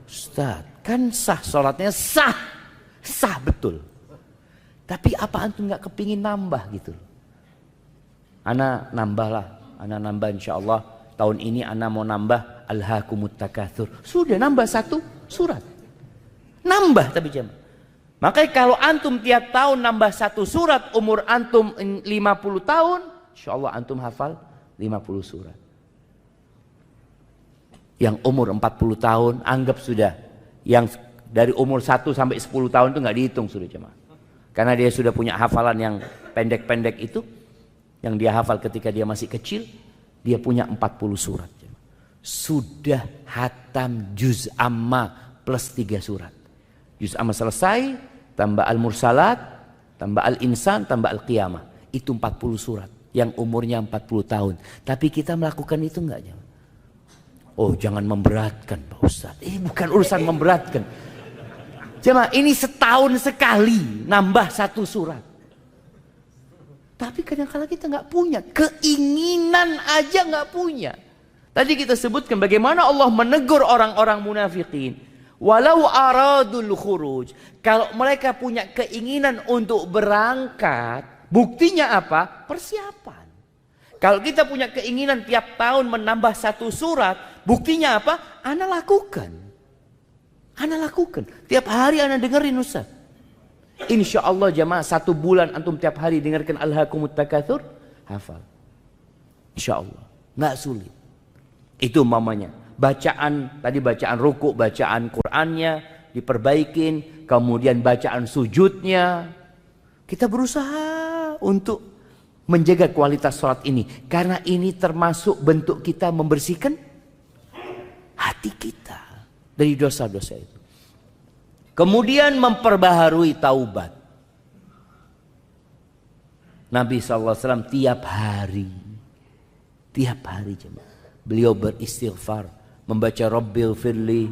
Ustaz, kan sah sholatnya, sah betul. Tapi apa antum nggak kepingin nambah gitu? Ana nambah insya Allah. Tahun ini ana mau nambah Alhaakumut Takatsur. Sudah nambah 1 surat. Nambah tapi jemaah. Makanya kalau antum tiap tahun nambah 1 surat, umur antum 50 tahun, insya Allah antum hafal 50 surat. Yang umur 40 tahun anggap sudah, yang dari umur 1 sampai 10 tahun itu nggak dihitung sudah jemaah. Karena dia sudah punya hafalan yang pendek-pendek itu, yang dia hafal ketika dia masih kecil, dia punya 40 surat jemaah. Sudah hatam juz amma plus 3 surat. Juz amma selesai, tambah al-mursalat, tambah al-insan, tambah al-qiyamah. Itu 40 surat yang umurnya 40 tahun. Tapi kita melakukan itu enggak jemaah? Oh jangan memberatkan Pak Ustaz. Bukan urusan memberatkan. Jemaah ini setahun sekali nambah 1 surat. Tapi kadang-kadang kita nggak punya. Keinginan aja nggak punya. Tadi kita sebutkan bagaimana Allah menegur orang-orang munafikin. Walau aradul khuruj. Kalau mereka punya keinginan untuk berangkat. Buktinya apa? Persiapan. Kalau kita punya keinginan tiap tahun menambah 1 surat, buktinya apa? Ana lakukan. Tiap hari ana dengerin Ustaz. Insya Allah jamaah 1 bulan antum tiap hari dengarkan Alhaakumut Takatsur, hafal. Insya Allah. Nggak sulit. Itu mamanya. Bacaan, tadi bacaan ruku, bacaan Qur'annya diperbaikin. Kemudian bacaan sujudnya. Kita berusaha untuk menjaga kualitas sholat ini. Karena ini termasuk bentuk kita membersihkan hati kita dari dosa-dosa itu. Kemudian memperbaharui taubat. Nabi SAW tiap hari jemaah, beliau beristighfar, membaca Rabbil firli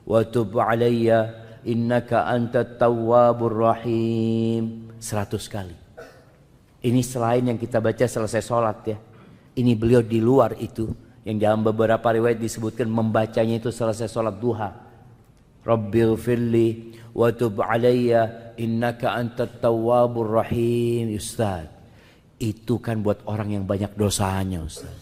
wa tub alayya innaka antat tawwabur rahim 100 kali. Ini selain yang kita baca selesai sholat ya. Ini beliau di luar itu. Yang dalam beberapa riwayat disebutkan membacanya itu selesai sholat duha. Rabbil firli wa tub alayya innaka antat tawwabur rahim. Ustaz, itu kan buat orang yang banyak dosanya Ustaz.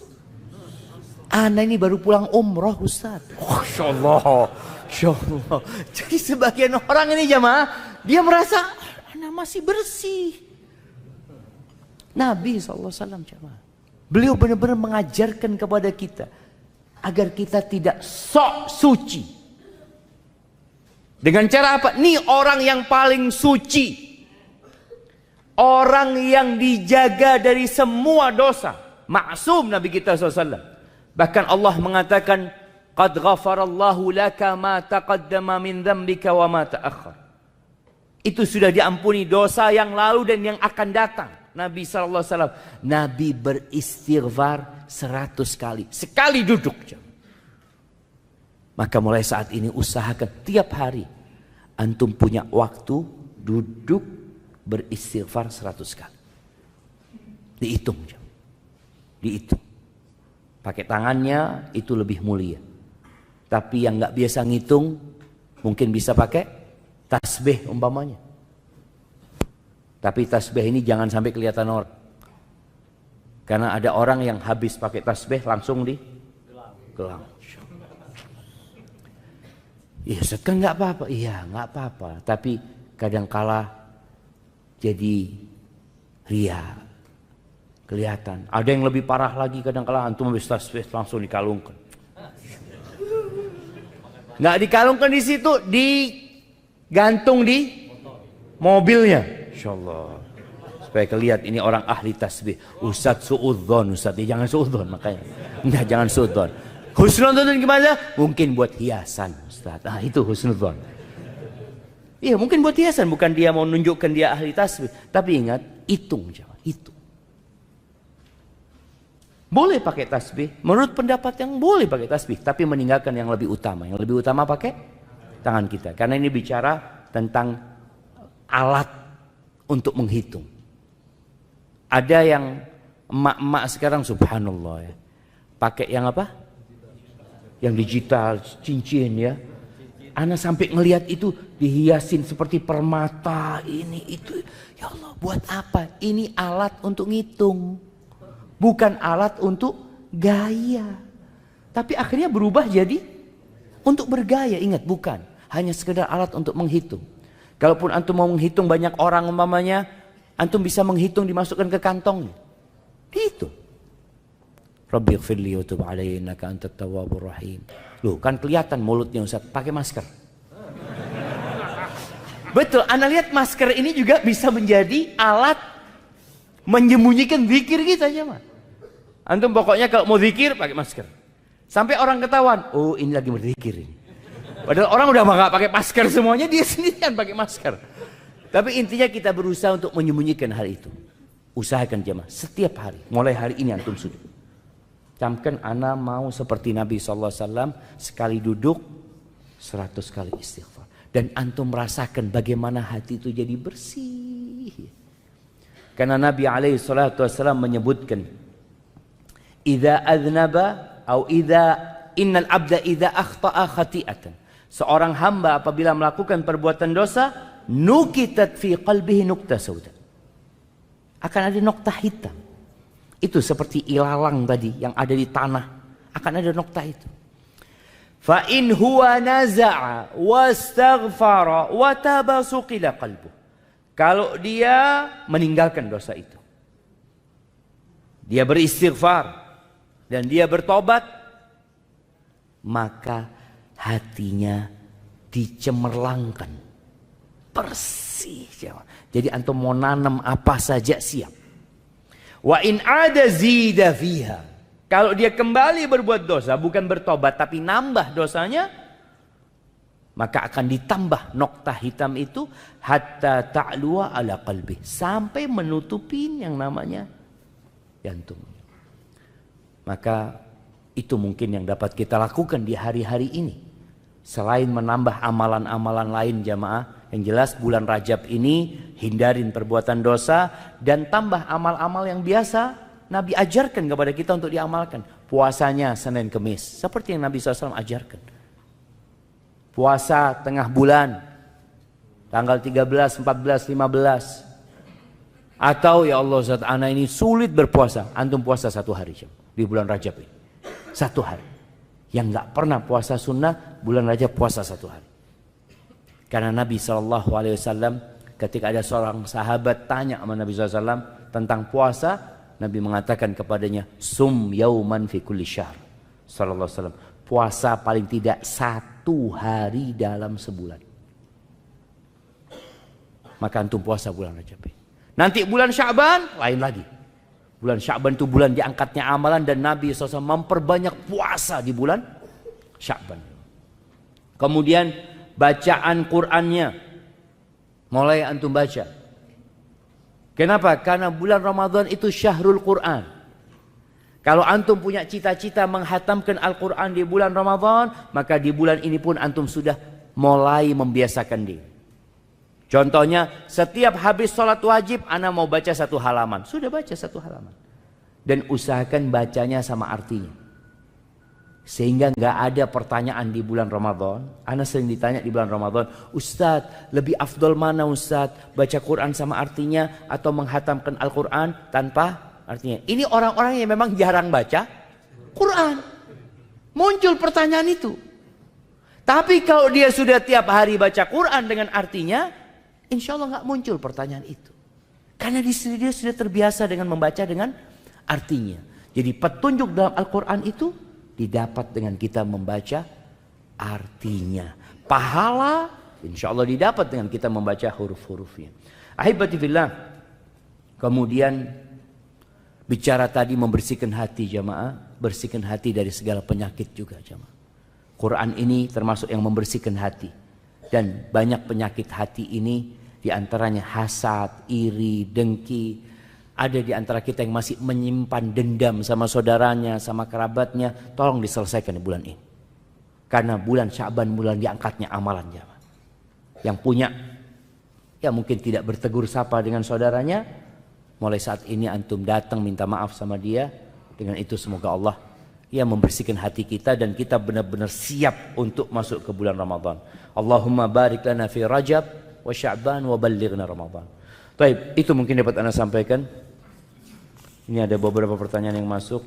Ana ini baru pulang umroh Ustaz. Oh, Insya Allah. Jadi sebagian orang ini jamaah, dia merasa ana masih bersih. Nabi SAW jamaah, beliau benar-benar mengajarkan kepada kita agar kita tidak sok suci. Dengan cara apa? Nih orang yang paling suci, orang yang dijaga dari semua dosa, maksum Nabi kita SAW. Bahkan Allah mengatakan, qad ghafarallahu laka ma taqaddama min dzambika wa ma ta'akhkhar. Itu sudah diampuni dosa yang lalu dan yang akan datang. Nabi SAW, Nabi beristighfar 100 kali. Sekali duduk. Maka mulai saat ini usahakan tiap hari antum punya waktu duduk beristighfar 100 kali. Dihitung. Dihitung. Pakai tangannya itu lebih mulia. Tapi yang nggak biasa ngitung mungkin bisa pakai tasbih umpamanya. Tapi tasbih ini jangan sampai kelihatan orang. Karena ada orang yang habis pakai tasbih langsung di gelang. Ya Ustaz kan nggak apa-apa. Iya nggak apa-apa. Tapi kadangkala jadi ria. Kelihatan. Ada yang lebih parah lagi kadangkala antum habis tasbih langsung dikalungkan. Nggak dikalungkan di situ, digantung di mobilnya. Insyaallah. Supaya kelihatan ini orang ahli tasbih. Ustaz suudzon, Ustaz. Ya, jangan suudzon makanya. Enggak, jangan suudzon. Husnudzon gimana? Mungkin buat hiasan, Ustaz. Ah, itu husnudzon. Iya, mungkin buat hiasan, bukan dia mau nunjukkan dia ahli tasbih. Tapi ingat, hitung jangan, hitung. Boleh pakai tasbih, menurut pendapat yang boleh pakai tasbih, tapi meninggalkan yang lebih utama. Yang lebih utama pakai tangan kita. Karena ini bicara tentang alat untuk menghitung. Ada yang emak-emak sekarang subhanallah ya. Pakai yang apa? Yang digital, cincin ya. Ana sampai ngelihat itu dihiasin seperti permata, ini itu. Ya Allah, buat apa? Ini alat untuk ngitung. Bukan alat untuk gaya. Tapi akhirnya berubah jadi untuk bergaya. Ingat, bukan. Hanya sekedar alat untuk menghitung. Kalaupun antum mau menghitung banyak orang umpamanya, antum bisa menghitung dimasukkan ke kantongnya. Dihitung. Rabbi ighfirli wa tub alayya innaka antat tawwabur rahim. Loh, kan kelihatan mulutnya Ustaz pakai masker. Betul, Anda lihat masker ini juga bisa menjadi alat menyembunyikan zikir kita aja mah. Antum pokoknya kalau mau zikir pakai masker. Sampai orang ketahuan, oh ini lagi berzikir ini. Padahal orang udah nggak pakai masker semuanya, dia sendirian pakai masker. Tapi intinya kita berusaha untuk menyembunyikan hal itu. Usahakan jemaah setiap hari, mulai hari ini antum sudah. Camkan ana mau seperti Nabi SAW sekali duduk 100 kali istighfar. Dan antum merasakan bagaimana hati itu jadi bersih. Karena Nabi SAW menyebutkan, "Idza adznaba atau innal abda idza akhta'a khati'atan." Seorang hamba apabila melakukan perbuatan dosa, nukitat fi qalbihi nuqta sauda. Akan ada nokta hitam. Itu seperti ilalang tadi yang ada di tanah. Akan ada nokta itu. Fa in huwa naza'a wastaghfara wa taba suqila qalbuh. Kalau dia meninggalkan dosa itu, dia beristighfar dan dia bertobat, maka hatinya dicemerlangkan bersih. Jadi antum mau nanam apa saja siap. Wa in ada zida fiha. Kalau dia kembali berbuat dosa, bukan bertobat tapi nambah dosanya, maka akan ditambah nokta hitam itu hatta ta'luwa ala qalbi, sampai menutupin yang namanya jantung. Maka itu mungkin yang dapat kita lakukan di hari-hari ini. Selain menambah amalan-amalan lain jamaah, yang jelas bulan Rajab ini hindarin perbuatan dosa dan tambah amal-amal yang biasa Nabi ajarkan kepada kita untuk diamalkan. Puasanya Senin Kemis seperti yang Nabi SAW ajarkan. Puasa tengah bulan tanggal 13, 14, 15. Atau ya Allah Ustaz, ana ini sulit berpuasa, antum puasa 1 hari di bulan Rajab ini. 1 hari. Yang nggak pernah puasa sunnah bulan Rajab puasa 1 hari. Karena Nabi SAW ketika ada seorang sahabat tanya sama Nabi SAW tentang puasa, Nabi mengatakan kepadanya, sum yauman fi kulli syahr. Sallallahu alaihi wasallam, puasa paling tidak 1 hari dalam sebulan. Maka antum puasa bulan Rajab. Nanti bulan Sya'ban lain lagi. Bulan Sya'ban itu bulan diangkatnya amalan dan Nabi SAW memperbanyak puasa di bulan Sya'ban. Kemudian bacaan Qur'annya mulai antum baca. Kenapa? Karena bulan Ramadan itu syahrul Qur'an. Kalau antum punya cita-cita menghatamkan Al-Quran di bulan Ramadan, maka di bulan ini pun antum sudah mulai membiasakan diri. Contohnya, setiap habis sholat wajib, ana mau baca 1 halaman. Sudah baca 1 halaman. Dan usahakan bacanya sama artinya. Sehingga nggak ada pertanyaan di bulan Ramadan. Ana sering ditanya di bulan Ramadan, Ustadz, lebih afdol mana Ustadz? Baca Quran sama artinya atau menghatamkan Al-Quran tanpa artinya? Ini orang-orang yang memang jarang baca Quran. Muncul pertanyaan itu. Tapi kalau dia sudah tiap hari baca Quran dengan artinya, insya Allah nggak muncul pertanyaan itu. Karena dia sudah terbiasa dengan membaca dengan artinya. Jadi petunjuk dalam Al-Quran itu didapat dengan kita membaca artinya. Pahala insya Allah didapat dengan kita membaca huruf-hurufnya. Ahibati fillah. Kemudian bicara tadi membersihkan hati jamaah. Bersihkan hati dari segala penyakit juga jamaah. Quran ini termasuk yang membersihkan hati. Dan banyak penyakit hati ini diantaranya hasad, iri, dengki. Ada di antara kita yang masih menyimpan dendam sama saudaranya, sama kerabatnya. Tolong diselesaikan di bulan ini. Karena bulan Sya'ban bulan diangkatnya amalan jamaah. Yang punya ya mungkin tidak bertegur sapa dengan saudaranya, mulai saat ini antum datang minta maaf sama dia. Dengan itu semoga Allah ya membersihkan hati kita dan kita benar-benar siap untuk masuk ke bulan Ramadan. Allahumma barik lana fi Rajab wa Sya'ban wa ballighna Ramadan. Baik, itu mungkin dapat Anda sampaikan. Ini ada beberapa pertanyaan yang masuk.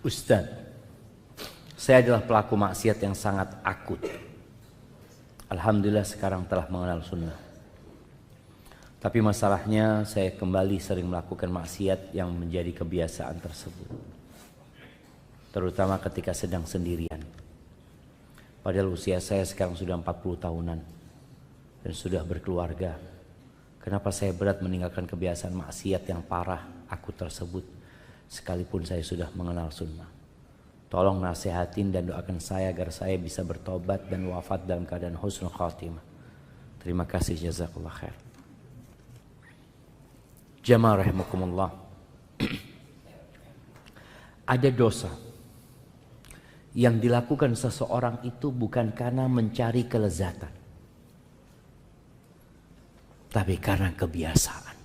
Ustaz, saya adalah pelaku maksiat yang sangat akut. Alhamdulillah sekarang telah mengenal sunnah. Tapi masalahnya saya kembali sering melakukan maksiat yang menjadi kebiasaan tersebut. Terutama ketika sedang sendirian. Padahal usia saya sekarang sudah 40 tahunan. Dan sudah berkeluarga. Kenapa saya berat meninggalkan kebiasaan maksiat yang parah akut tersebut. Sekalipun saya sudah mengenal sunnah. Tolong nasihatin dan doakan saya agar saya bisa bertobat dan wafat dalam keadaan husnul khatimah. Terima kasih, jazakallah khair. Jamaah rahimakumullah. Ada dosa yang dilakukan seseorang itu bukan karena mencari kelezatan, tapi karena kebiasaan.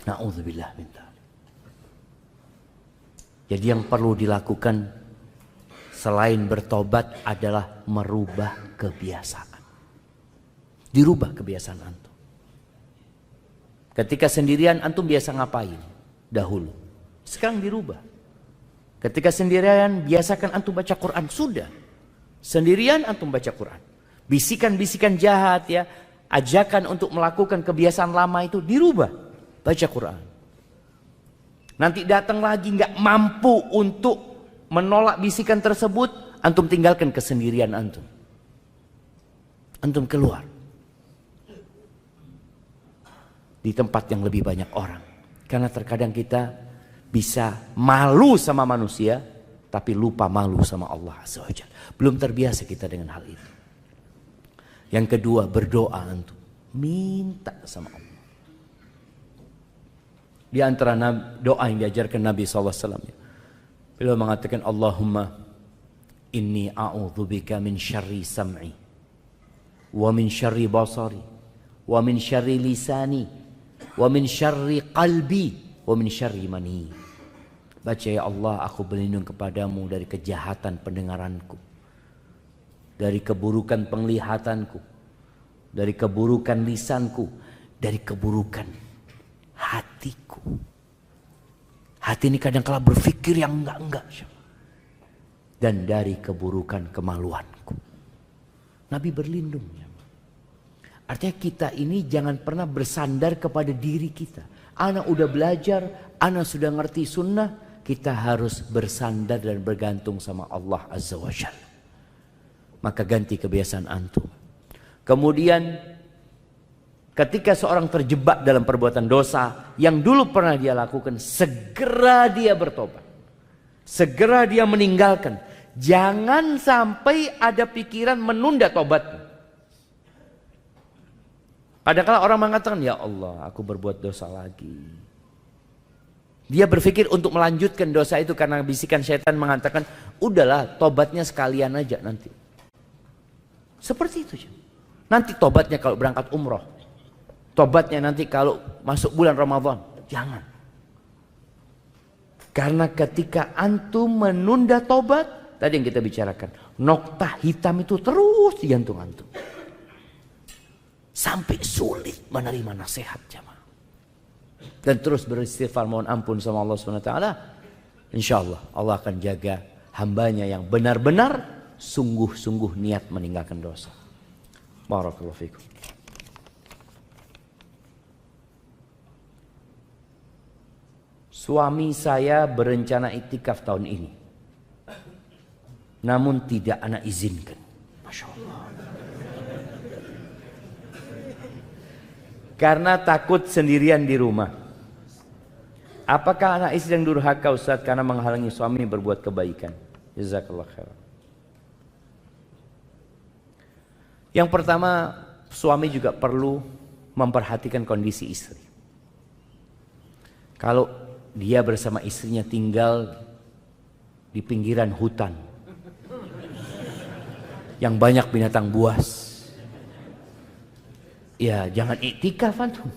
Na'udzubillah min dzalik. Jadi yang perlu dilakukan selain bertobat adalah merubah kebiasaan. Dirubah kebiasaan antum. Ketika sendirian antum biasa ngapain? Dahulu. Sekarang dirubah. Ketika sendirian biasakan antum baca Quran. Sudah. Sendirian antum baca Quran. Bisikan-bisikan jahat ya. Ajakan untuk melakukan kebiasaan lama itu dirubah. Baca Quran. Nanti datang lagi nggak mampu untuk menolak bisikan tersebut, antum tinggalkan kesendirian antum. Antum keluar di tempat yang lebih banyak orang. Karena terkadang kita bisa malu sama manusia, tapi lupa malu sama Allah Azza wa Jalla. Belum terbiasa kita dengan hal itu. Yang kedua, berdoa antum. Minta sama Allah. Di antara doa yang diajarkan Nabi SAW. Beliau mengatakan, Allahumma inni a'udzubika min syarri sam'i. Wa min syarri basari. Wa min syarri lisani. Wa min syarri qalbi. Wa min syarri mani. Baca, ya Allah, aku berlindung kepadamu dari kejahatan pendengaranku. Dari keburukan penglihatanku. Dari keburukan lisanku. Dari keburukan hatiku. Hati ini kadang kala berpikir yang enggak. Dan dari keburukan kemaluanku. Nabi berlindung. Artinya kita ini jangan pernah bersandar kepada diri kita. Ana udah belajar, ana sudah ngerti sunnah. Kita harus bersandar dan bergantung sama Allah Azza wa Jalla. Maka ganti kebiasaan antum. Kemudian ketika seorang terjebak dalam perbuatan dosa yang dulu pernah dia lakukan, segera dia bertobat. Segera dia meninggalkan. Jangan sampai ada pikiran menunda tobatnya. Kadang-kadang orang mengatakan, ya Allah, aku berbuat dosa lagi. Dia berpikir untuk melanjutkan dosa itu karena bisikan syaitan mengatakan, udahlah tobatnya sekalian aja nanti. Seperti itu. Nanti tobatnya kalau berangkat umroh. Tobatnya nanti kalau masuk bulan Ramadan. Jangan. Karena ketika antum menunda tobat, tadi yang kita bicarakan, noktah hitam itu terus di jantung antum. Sampai sulit menerima nasihat jamaah. Dan terus beristighfar mohon ampun sama Allah SWT. Insyaallah Allah akan jaga hambanya yang benar-benar sungguh-sungguh niat meninggalkan dosa. Barakallahu fikum. Suami saya berencana iktikaf tahun ini. Namun tidak anak izinkan. Masya Allah. Karena takut sendirian di rumah. Apakah anak istri yang durhaka Ustaz karena menghalangi suami berbuat kebaikan? Jazakallah khair. Yang pertama, suami juga perlu memperhatikan kondisi istri. Kalau dia bersama istrinya tinggal di pinggiran hutan yang banyak binatang buas, ya jangan iktikaf antum.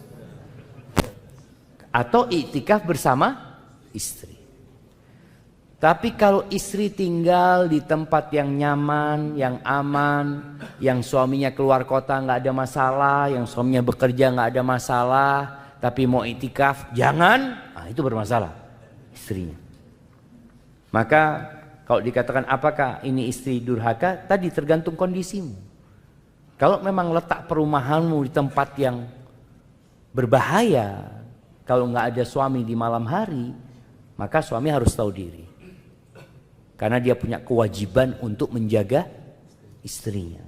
Atau iktikaf bersama istri. Tapi kalau istri tinggal di tempat yang nyaman, yang aman, yang suaminya keluar kota nggak ada masalah, yang suaminya bekerja nggak ada masalah, tapi mau iktikaf jangan, itu bermasalah istrinya. Maka kalau dikatakan apakah ini istri durhaka, tadi tergantung kondisimu. Kalau memang letak perumahanmu di tempat yang berbahaya, kalau nggak ada suami di malam hari, maka suami harus tahu diri. Karena dia punya kewajiban untuk menjaga istrinya.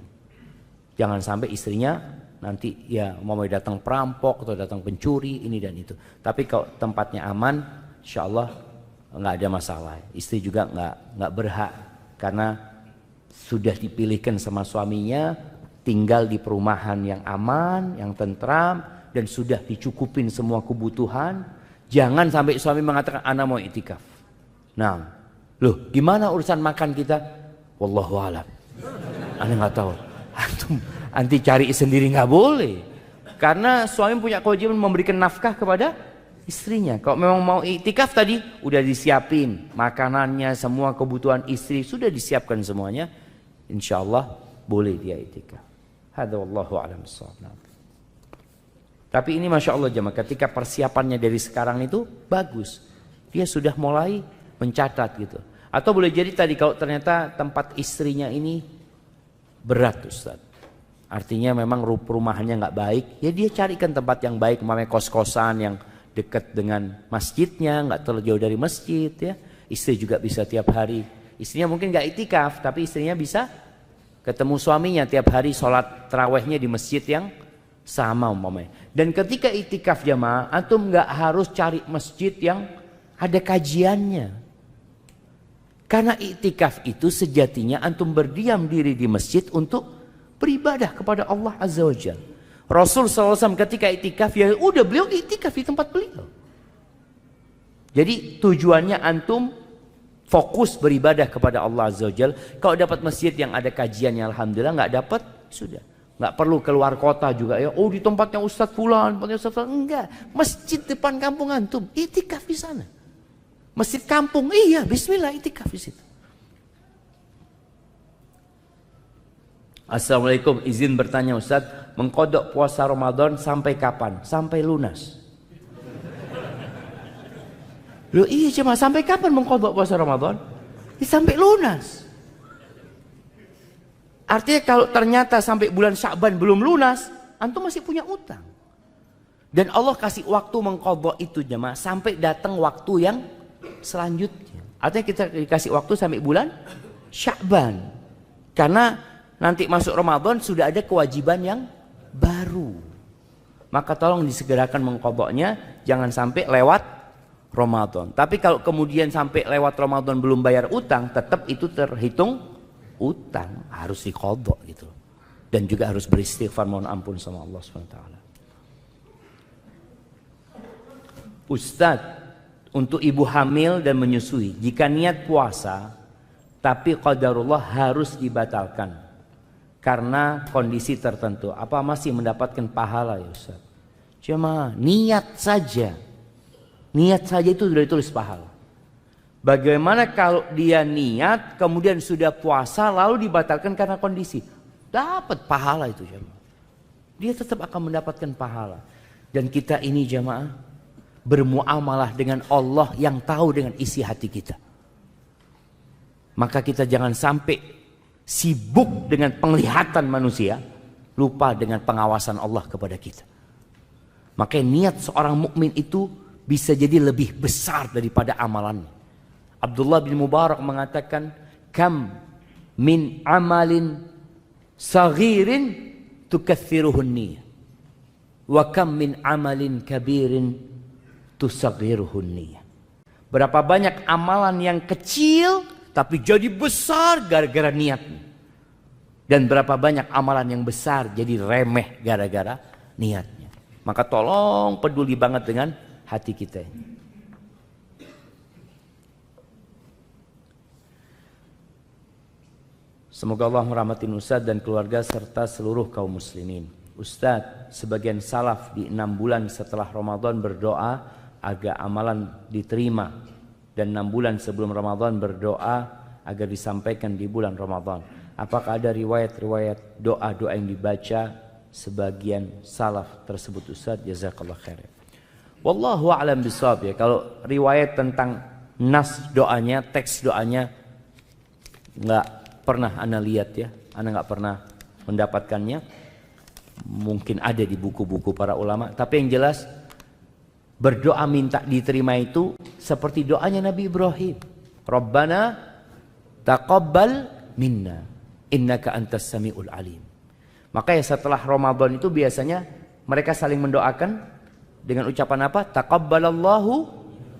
Jangan sampai istrinya nanti ya mau datang perampok atau datang pencuri ini dan itu. Tapi kalau tempatnya aman, insya Allah nggak ada masalah. Istri juga nggak berhak karena sudah dipilihkan sama suaminya tinggal di perumahan yang aman, yang tentram dan sudah dicukupin semua kebutuhan. Jangan sampai suami mengatakan ana mau iktikaf. Nah, loh gimana urusan makan kita? Wallahu a'lam. Ana nggak tahu. Anti cari sendiri nggak boleh. Karena suami punya kewajiban memberikan nafkah kepada istrinya. Kalau memang mau iktikaf tadi udah disiapin makanannya, semua kebutuhan istri sudah disiapkan semuanya. Insya Allah boleh dia iktikaf. Hadza wallahu a'lam bissawab. Tapi ini masya Allah jemaah, ketika persiapannya dari sekarang itu bagus. Dia sudah mulai mencatat gitu. Atau boleh jadi tadi kalau ternyata tempat istrinya ini berat Ustaz. Artinya memang perumahannya nggak baik, ya dia carikan tempat yang baik, umpamanya kos-kosan yang dekat dengan masjidnya, nggak terlalu jauh dari masjid ya. Istri juga bisa tiap hari. Istrinya mungkin nggak iktikaf, tapi istrinya bisa ketemu suaminya tiap hari sholat tarawihnya di masjid yang sama umpamanya. Dan ketika iktikaf jamaah, antum nggak harus cari masjid yang ada kajiannya. Karena iktikaf itu sejatinya antum berdiam diri di masjid untuk beribadah kepada Allah Azza wa Jalla. Rasul SAW ketika iktikaf ya udah beliau iktikaf di tempat beliau. Jadi tujuannya antum fokus beribadah kepada Allah Azza wa Jalla. Kalau dapat masjid yang ada kajiannya alhamdulillah, nggak dapat sudah. Nggak perlu keluar kota juga ya. Oh di tempatnya Ustadz Fulan, tempatnya Ustadz Fulan. Enggak. Masjid depan kampung antum, iktikaf di sana. Masjid kampung, iya bismillah iktikaf di situ. Assalamualaikum, izin bertanya Ustadz, mengkodok puasa Ramadan sampai kapan? Sampai lunas. Loh iya cuma sampai kapan mengkodok puasa Ramadan? Sampai lunas. Artinya kalau ternyata sampai bulan Sya'ban belum lunas, antum masih punya utang. Dan Allah kasih waktu mengkodok itu jemaah sampai datang waktu yang selanjutnya. Artinya kita dikasih waktu sampai bulan Sya'ban. Karena nanti masuk Ramadan sudah ada kewajiban yang baru. Maka tolong disegerakan mengkodoknya, jangan sampai lewat Ramadan. Tapi kalau kemudian sampai lewat Ramadan belum bayar utang, tetap itu terhitung utang, harus dikodok gitu. Dan juga harus beristighfar mohon ampun sama Allah SWT. Ustadz, untuk ibu hamil dan menyusui, jika niat puasa tapi qadarullah harus dibatalkan karena kondisi tertentu, apa masih mendapatkan pahala ya Ustaz? Cuma niat saja itu sudah ditulis pahala. Bagaimana kalau dia niat kemudian sudah puasa lalu dibatalkan karena kondisi? Dapat pahala itu jemaah. Dia tetap akan mendapatkan pahala. Dan kita ini jemaah bermuamalah dengan Allah yang tahu dengan isi hati kita. Maka kita jangan sampai sibuk dengan penglihatan manusia, lupa dengan pengawasan Allah kepada kita. Makanya niat seorang mukmin itu bisa jadi lebih besar daripada amalannya. Abdullah bin Mubarak mengatakan, kam min amalin saghirin tukatsiruhun niyah, wa kam min amalin kabirin tusaghiruhun niyah. Berapa banyak amalan yang kecil tapi jadi besar gara-gara niatnya. Dan berapa banyak amalan yang besar jadi remeh gara-gara niatnya. Maka tolong peduli banget dengan hati kita ini. Semoga Allah merahmati Ustadz dan keluarga serta seluruh kaum muslimin. Ustadz, sebagian salaf di 6 bulan setelah Ramadan berdoa agar amalan diterima. Dan 6 bulan sebelum Ramadan berdoa agar disampaikan di bulan Ramadan. Apakah ada riwayat-riwayat doa-doa yang dibaca sebagian salaf tersebut Ustadz? Jazakallah khair. Wallahu a'lam bishawab ya. Kalau riwayat tentang nas doanya, teks doanya nggak pernah ana lihat ya. Ana nggak pernah mendapatkannya. Mungkin ada di buku-buku para ulama. Tapi yang jelas berdoa minta diterima itu seperti doanya Nabi Ibrahim. Rabbana taqabbal minna innaka antas samiul alim. Maka ya setelah Ramadan itu biasanya mereka saling mendoakan dengan ucapan apa? Taqabbalallahu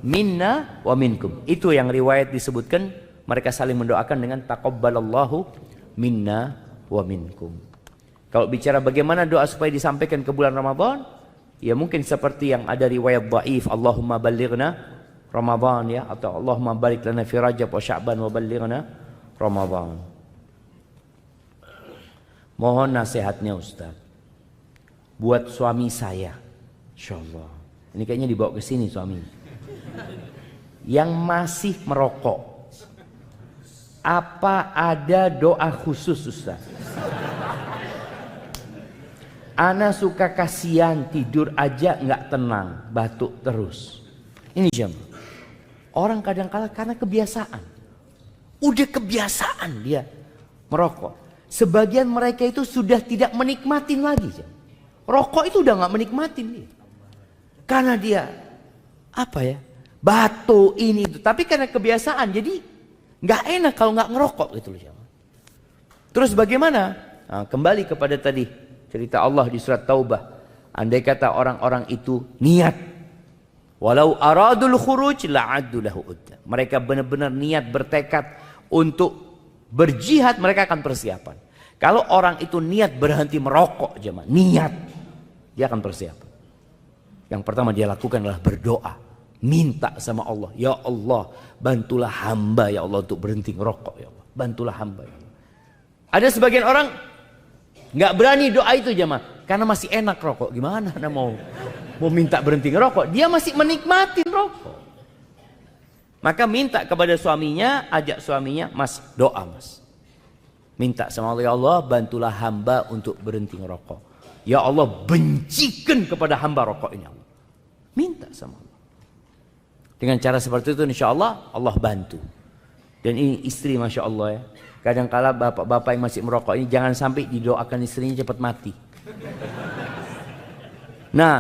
minna wa minkum. Itu yang riwayat disebutkan mereka saling mendoakan dengan taqabbalallahu minna wa minkum. Kalau bicara bagaimana doa supaya disampaikan ke bulan Ramadan, ya mungkin seperti yang ada riwayat dhaif, Allahumma ballighna Ramadan ya, atau Allahumma barik lana fi Rajab wa Sya'ban wa ballighna Ramadan. Mohon nasihatnya Ustaz buat suami saya. Insyaallah. Ini kayaknya dibawa ke sini suami. Yang masih merokok. Apa ada doa khusus Ustaz? Ana suka kasihan, tidur aja nggak tenang, batuk terus. Ini jam. Orang kadang-kala karena kebiasaan. Udah kebiasaan dia merokok. Sebagian mereka itu sudah tidak menikmatin lagi. Jam. Rokok itu udah nggak menikmatin dia. Karena dia apa ya? Batuk ini itu. Tapi karena kebiasaan jadi nggak enak kalau nggak ngerokok gitu loh. Jam. Terus bagaimana? Nah, kembali kepada tadi. Cerita Allah di surat Taubah. Andai kata orang-orang itu niat. Walau aradul khuruj la'addu lahu udda. Mereka benar-benar niat bertekad untuk berjihad, mereka akan persiapan. Kalau orang itu niat berhenti merokok jemaah, niat, dia akan persiapan. Yang pertama dia lakukan adalah berdoa. Minta sama Allah. Ya Allah, bantulah hamba ya Allah untuk berhenti merokok ya Allah. Bantulah hamba ya Allah. Ada sebagian orang nggak berani doa itu jemaah karena masih enak rokok. Gimana anda mau minta berhenti ngerokok? Dia masih menikmati rokok. Maka minta kepada suaminya, ajak suaminya, mas doa mas. Minta sama Allah, ya Allah bantulah hamba untuk berhenti ngerokok. Ya Allah bencikan kepada hamba rokok ini Allah. Minta sama Allah. Dengan cara seperti itu insya Allah Allah bantu. Dan ini istri masya Allah ya. Kadang-kala bapak-bapak yang masih merokok ini jangan sampai didoakan istrinya cepat mati. Nah,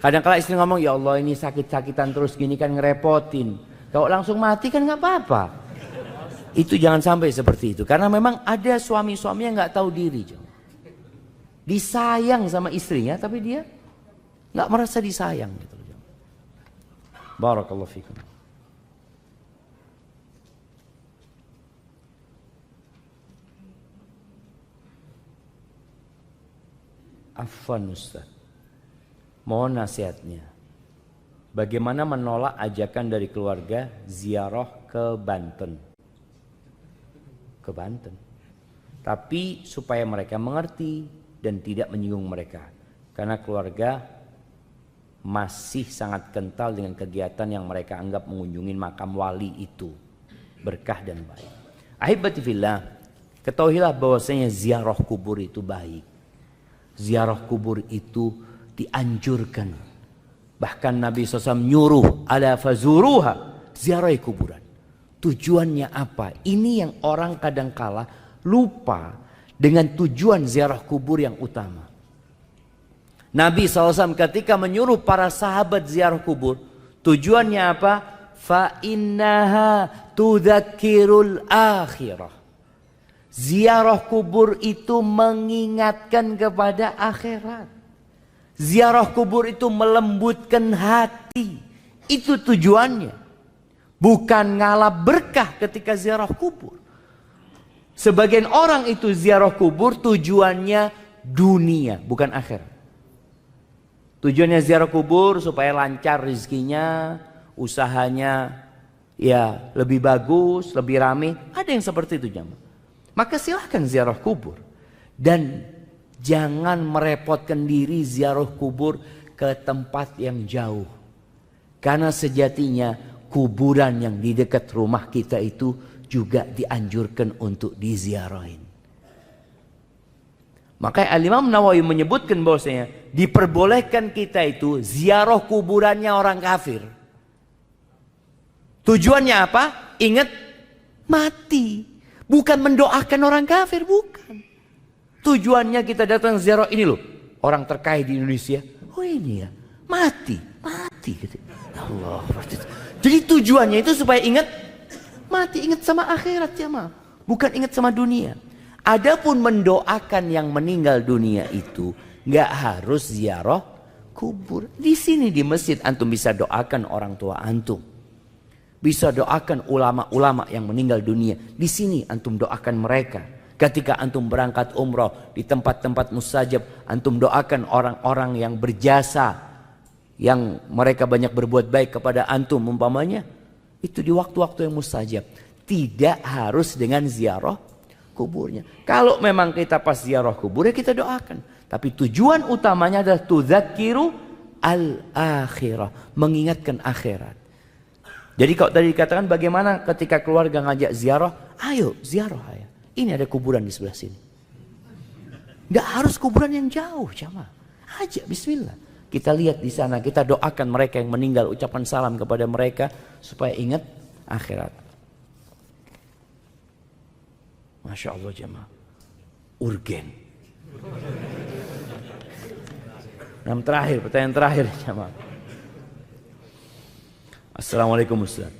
kadang-kala istri ngomong, ya Allah ini sakit-sakitan terus gini kan ngerepotin. Kalau langsung mati kan nggak apa-apa. Itu jangan sampai seperti itu. Karena memang ada suami-suami yang nggak tahu diri. Disayang sama istrinya tapi dia nggak merasa disayang. Gitu. Barakallahu fikum. Afwan Ustaz, mohon nasihatnya. Bagaimana menolak ajakan dari keluarga ziarah ke Banten? Ke Banten. Tapi supaya mereka mengerti dan tidak menyinggung mereka. Karena keluarga masih sangat kental dengan kegiatan yang mereka anggap mengunjungi makam wali itu berkah dan baik. Ahibati fillah, ketahuilah bahwasanya ziarah kubur itu baik. Ziarah kubur itu dianjurkan. Bahkan Nabi SAW nyuruh ala fazuruha, ziarah kuburan. Tujuannya apa? Ini yang orang kadangkala lupa dengan tujuan ziarah kubur yang utama. Nabi SAW ketika menyuruh para sahabat ziarah kubur, tujuannya apa? Fa innaha tudzakirul akhirah. Ziarah kubur itu mengingatkan kepada akhirat. Ziarah kubur itu melembutkan hati. Itu tujuannya. Bukan ngalap berkah ketika ziarah kubur. Sebagian orang itu ziarah kubur tujuannya dunia, bukan akhirat. Tujuannya ziarah kubur supaya lancar rezekinya, usahanya ya lebih bagus, lebih ramai. Ada yang seperti itu jamaah. Maka silahkan ziarah kubur. Dan jangan merepotkan diri ziarah kubur ke tempat yang jauh. Karena sejatinya kuburan yang di dekat rumah kita itu juga dianjurkan untuk diziarahin. Maka Al-Imam Nawawi menyebutkan bahwasanya diperbolehkan kita itu ziarah kuburannya orang kafir. Tujuannya apa? Ingat mati. Bukan mendoakan orang kafir, bukan. Tujuannya kita datang ziarah ini loh. Orang terkaya di Indonesia. Oh ini ya, mati. Gitu. Allah. Jadi tujuannya itu supaya ingat mati, ingat sama akhirat jamaah. Bukan ingat sama dunia. Adapun mendoakan yang meninggal dunia itu nggak harus ziarah kubur. Di sini di masjid antum bisa doakan orang tua antum. Bisa doakan ulama-ulama yang meninggal dunia. Di sini antum doakan mereka. Ketika antum berangkat umroh di tempat-tempat mustajab, antum doakan orang-orang yang berjasa, yang mereka banyak berbuat baik kepada antum umpamanya. Itu di waktu-waktu yang mustajab. Tidak harus dengan ziarah kuburnya. Kalau memang kita pas ziarah kubur ya kita doakan. Tapi tujuan utamanya adalah tudzakiru al-akhirah, mengingatkan akhirat. Jadi kalau tadi dikatakan bagaimana ketika keluarga ngajak ziarah, ayo ziarah ya. Ini ada kuburan di sebelah sini. Nggak harus kuburan yang jauh, jamaah. Ajak bismillah. Kita lihat di sana, kita doakan mereka yang meninggal, ucapan salam kepada mereka supaya ingat akhirat. Masya Allah jemaah, urgen. Pertanyaan terakhir jemaah. Assalamualaikum Ustaz.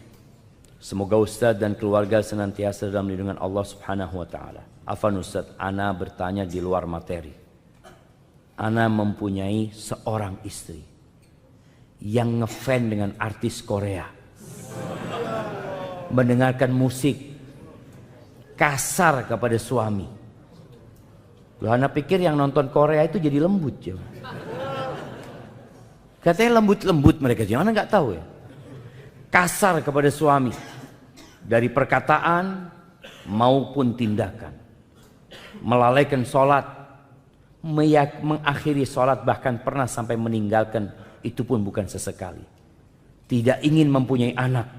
Semoga Ustaz dan keluarga senantiasa dalam lindungan Allah Subhanahu wa taala. Afan Ustaz, ana bertanya di luar materi. Ana mempunyai seorang istri yang ngefans dengan artis Korea. Mendengarkan musik, kasar kepada suami. Loh, ana pikir yang nonton Korea itu jadi lembut ya. Katanya lembut-lembut mereka, jangan nggak tahu ya. Kasar kepada suami dari perkataan maupun tindakan. Melalaikan sholat, mengakhiri sholat, bahkan pernah sampai meninggalkan, itu pun bukan sesekali. Tidak ingin mempunyai anak.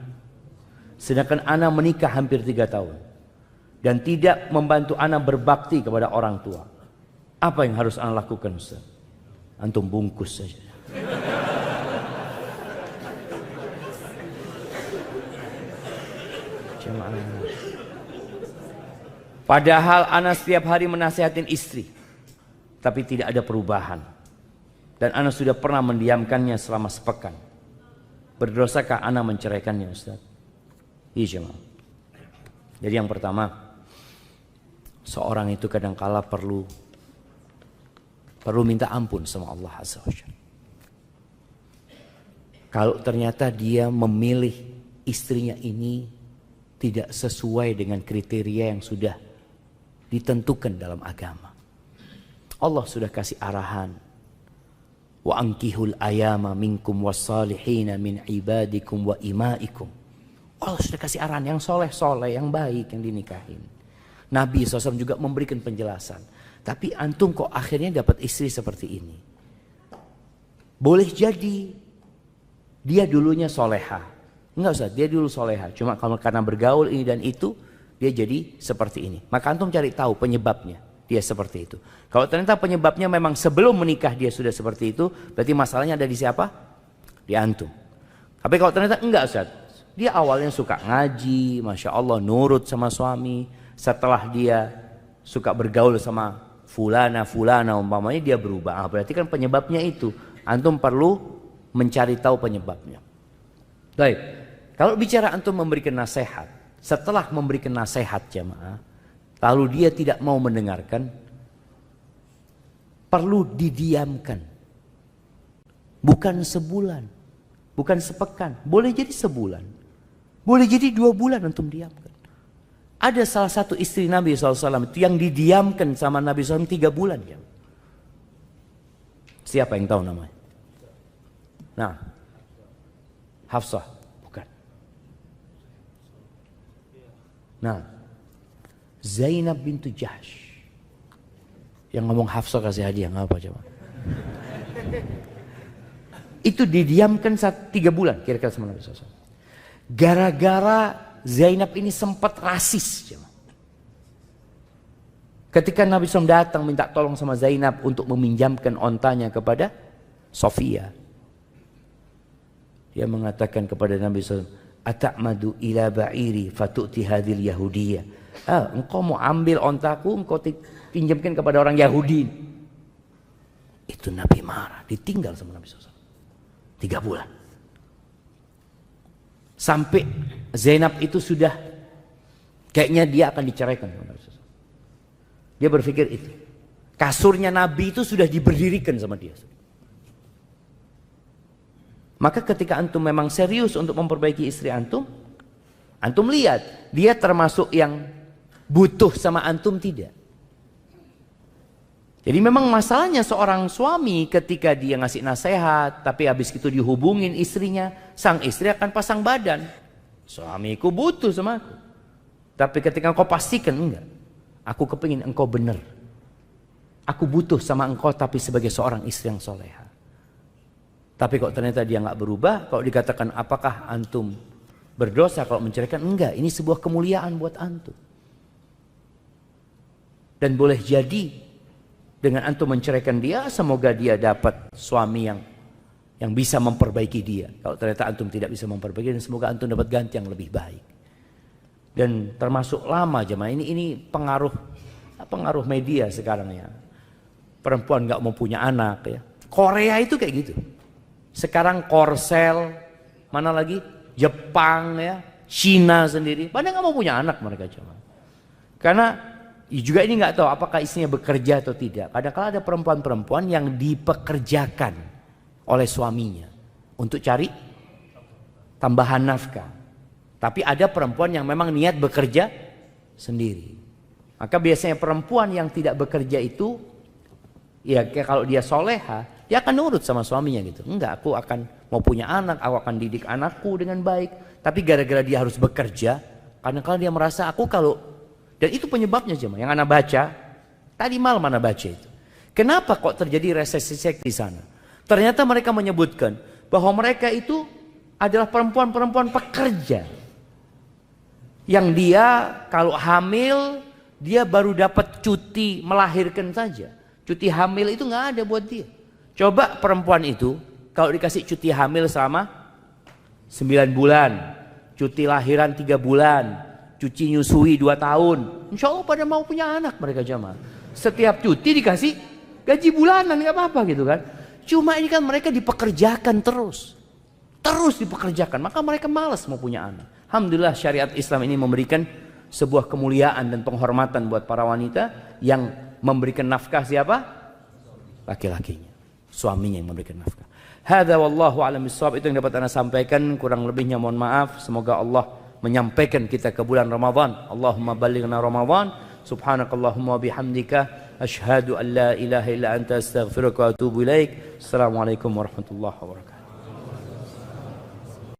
Sedangkan anak menikah hampir 3 tahun. Dan tidak membantu anak berbakti kepada orang tua. Apa yang harus anak lakukan Ustaz? Antum bungkus saja. Padahal anak setiap hari menasihatin istri, tapi tidak ada perubahan. Dan anak sudah pernah mendiamkannya selama sepekan. Berdosakah anak menceraikannya Ustaz? Iya jemaah. Jadi yang pertama, seorang itu kadangkala perlu minta ampun sama Allah Azza wa Jalla. Kalau ternyata dia memilih istrinya ini tidak sesuai dengan kriteria yang sudah ditentukan dalam agama. Allah sudah kasih arahan. Wa ankihul ayama minkum wassalihina min ibadikum wa imaikum. Allah sudah kasih arahan yang soleh-soleh, yang baik, yang dinikahin. Nabi SAW juga memberikan penjelasan. Tapi antum kok akhirnya dapat istri seperti ini? Boleh jadi dia dulunya soleha. Enggak usah, dia dulu soleha. Cuma kalau karena bergaul ini dan itu, dia jadi seperti ini. Maka antum cari tahu penyebabnya. Dia seperti itu. Kalau ternyata penyebabnya memang sebelum menikah dia sudah seperti itu, berarti masalahnya ada di siapa? Di antum. Tapi kalau ternyata enggak Ustaz, dia awalnya suka ngaji, Masya Allah, nurut sama suami. Setelah dia suka bergaul sama fulana umpamanya dia berubah. Berarti kan penyebabnya itu. Antum perlu mencari tahu penyebabnya. Baik. Kalau bicara antum memberikan nasihat, setelah memberikan nasihat jamaah, lalu dia tidak mau mendengarkan, perlu didiamkan. Bukan sebulan, bukan sepekan, boleh jadi sebulan, boleh jadi 2 bulan antum diamkan. Ada salah satu istri Nabi SAW itu yang didiamkan sama Nabi SAW 3 bulan. Ya. Siapa yang tahu namanya? Nah, Hafsah. Nah, Zainab bintu Jahsh. Yang ngomong Hafsah kasih hadiah, nggak apa coba. Itu didiamkan 3 bulan kira-kira sama Nabi SAW. Gara-gara Zainab ini sempat rasis. Coba. Ketika Nabi SAW datang minta tolong sama Zainab untuk meminjamkan ontanya kepada Sofia. Dia mengatakan kepada Nabi SAW, Ata'madu ila ba'iri fatu'ti hadhil yahudiyah. Engkau mau ambil ontaku, engkau pinjamkan kepada orang Yahudi. Itu Nabi marah, ditinggal sama Nabi SAW 3 bulan. Sampai Zainab itu sudah kayaknya dia akan diceraikan sama Nabi SAW. Dia berpikir itu. Kasurnya Nabi itu sudah diberdirikan sama dia. Maka ketika antum memang serius untuk memperbaiki istri antum lihat dia termasuk yang butuh sama antum tidak. Jadi memang masalahnya seorang suami ketika dia ngasih nasihat, tapi habis itu dihubungin istrinya, sang istri akan pasang badan. Suamiku butuh sama aku. Tapi ketika engkau pastikan enggak, aku kepingin engkau benar. Aku butuh sama engkau tapi sebagai seorang istri yang soleha. Tapi kok ternyata dia nggak berubah, kalau dikatakan apakah antum berdosa kalau menceraikan? Enggak, ini sebuah kemuliaan buat antum. Dan boleh jadi dengan antum menceraikan dia, semoga dia dapat suami yang bisa memperbaiki dia. Kalau ternyata antum tidak bisa memperbaiki, dan semoga antum dapat ganti yang lebih baik. Dan termasuk lama jemaah ini pengaruh media sekarang ya. Perempuan nggak mau punya anak ya. Korea itu kayak gitu. Sekarang Korsel, mana lagi? Jepang ya, Cina sendiri. Padahal nggak mau punya anak mereka cuma. Karena juga ini nggak tahu apakah istrinya bekerja atau tidak. Kadang-kadang ada perempuan-perempuan yang dipekerjakan oleh suaminya untuk cari tambahan nafkah. Tapi ada perempuan yang memang niat bekerja sendiri. Maka biasanya perempuan yang tidak bekerja itu, ya kalau dia soleha, dia akan nurut sama suaminya gitu. Enggak, aku akan mau punya anak, aku akan didik anakku dengan baik. Tapi gara-gara dia harus bekerja, kadang-kadang dia merasa aku kalau, dan itu penyebabnya jemaah. Yang anak baca, tadi malam anak baca itu. Kenapa kok terjadi resesi seks di sana? Ternyata mereka menyebutkan bahwa mereka itu adalah perempuan-perempuan pekerja. Yang dia kalau hamil, dia baru dapat cuti melahirkan saja. Cuti hamil itu nggak ada buat dia. Coba perempuan itu kalau dikasih cuti hamil selama 9 bulan, cuti lahiran 3 bulan, cuti nyusui 2 tahun, insya Allah pada mau punya anak mereka jamaah. Setiap cuti dikasih gaji bulanan, nggak apa-apa gitu kan. Cuma ini kan mereka dipekerjakan terus dipekerjakan, maka mereka malas mau punya anak. Alhamdulillah syariat Islam ini memberikan sebuah kemuliaan dan penghormatan buat para wanita yang memberikan nafkah siapa? Laki-lakinya. Suaminya yang memberikan nafkah. Hadza wallahu a'lam bissawab. Itu yang dapat Anda sampaikan, kurang lebihnya mohon maaf. Semoga Allah menyampaikan kita ke bulan Ramadan. Allahumma ballighna Ramadan. Subhanakallahumma bihamdika asyhadu an la ilaha illa anta astaghfiruka wa atubu ilaik. Assalamualaikum warahmatullahi wabarakatuh.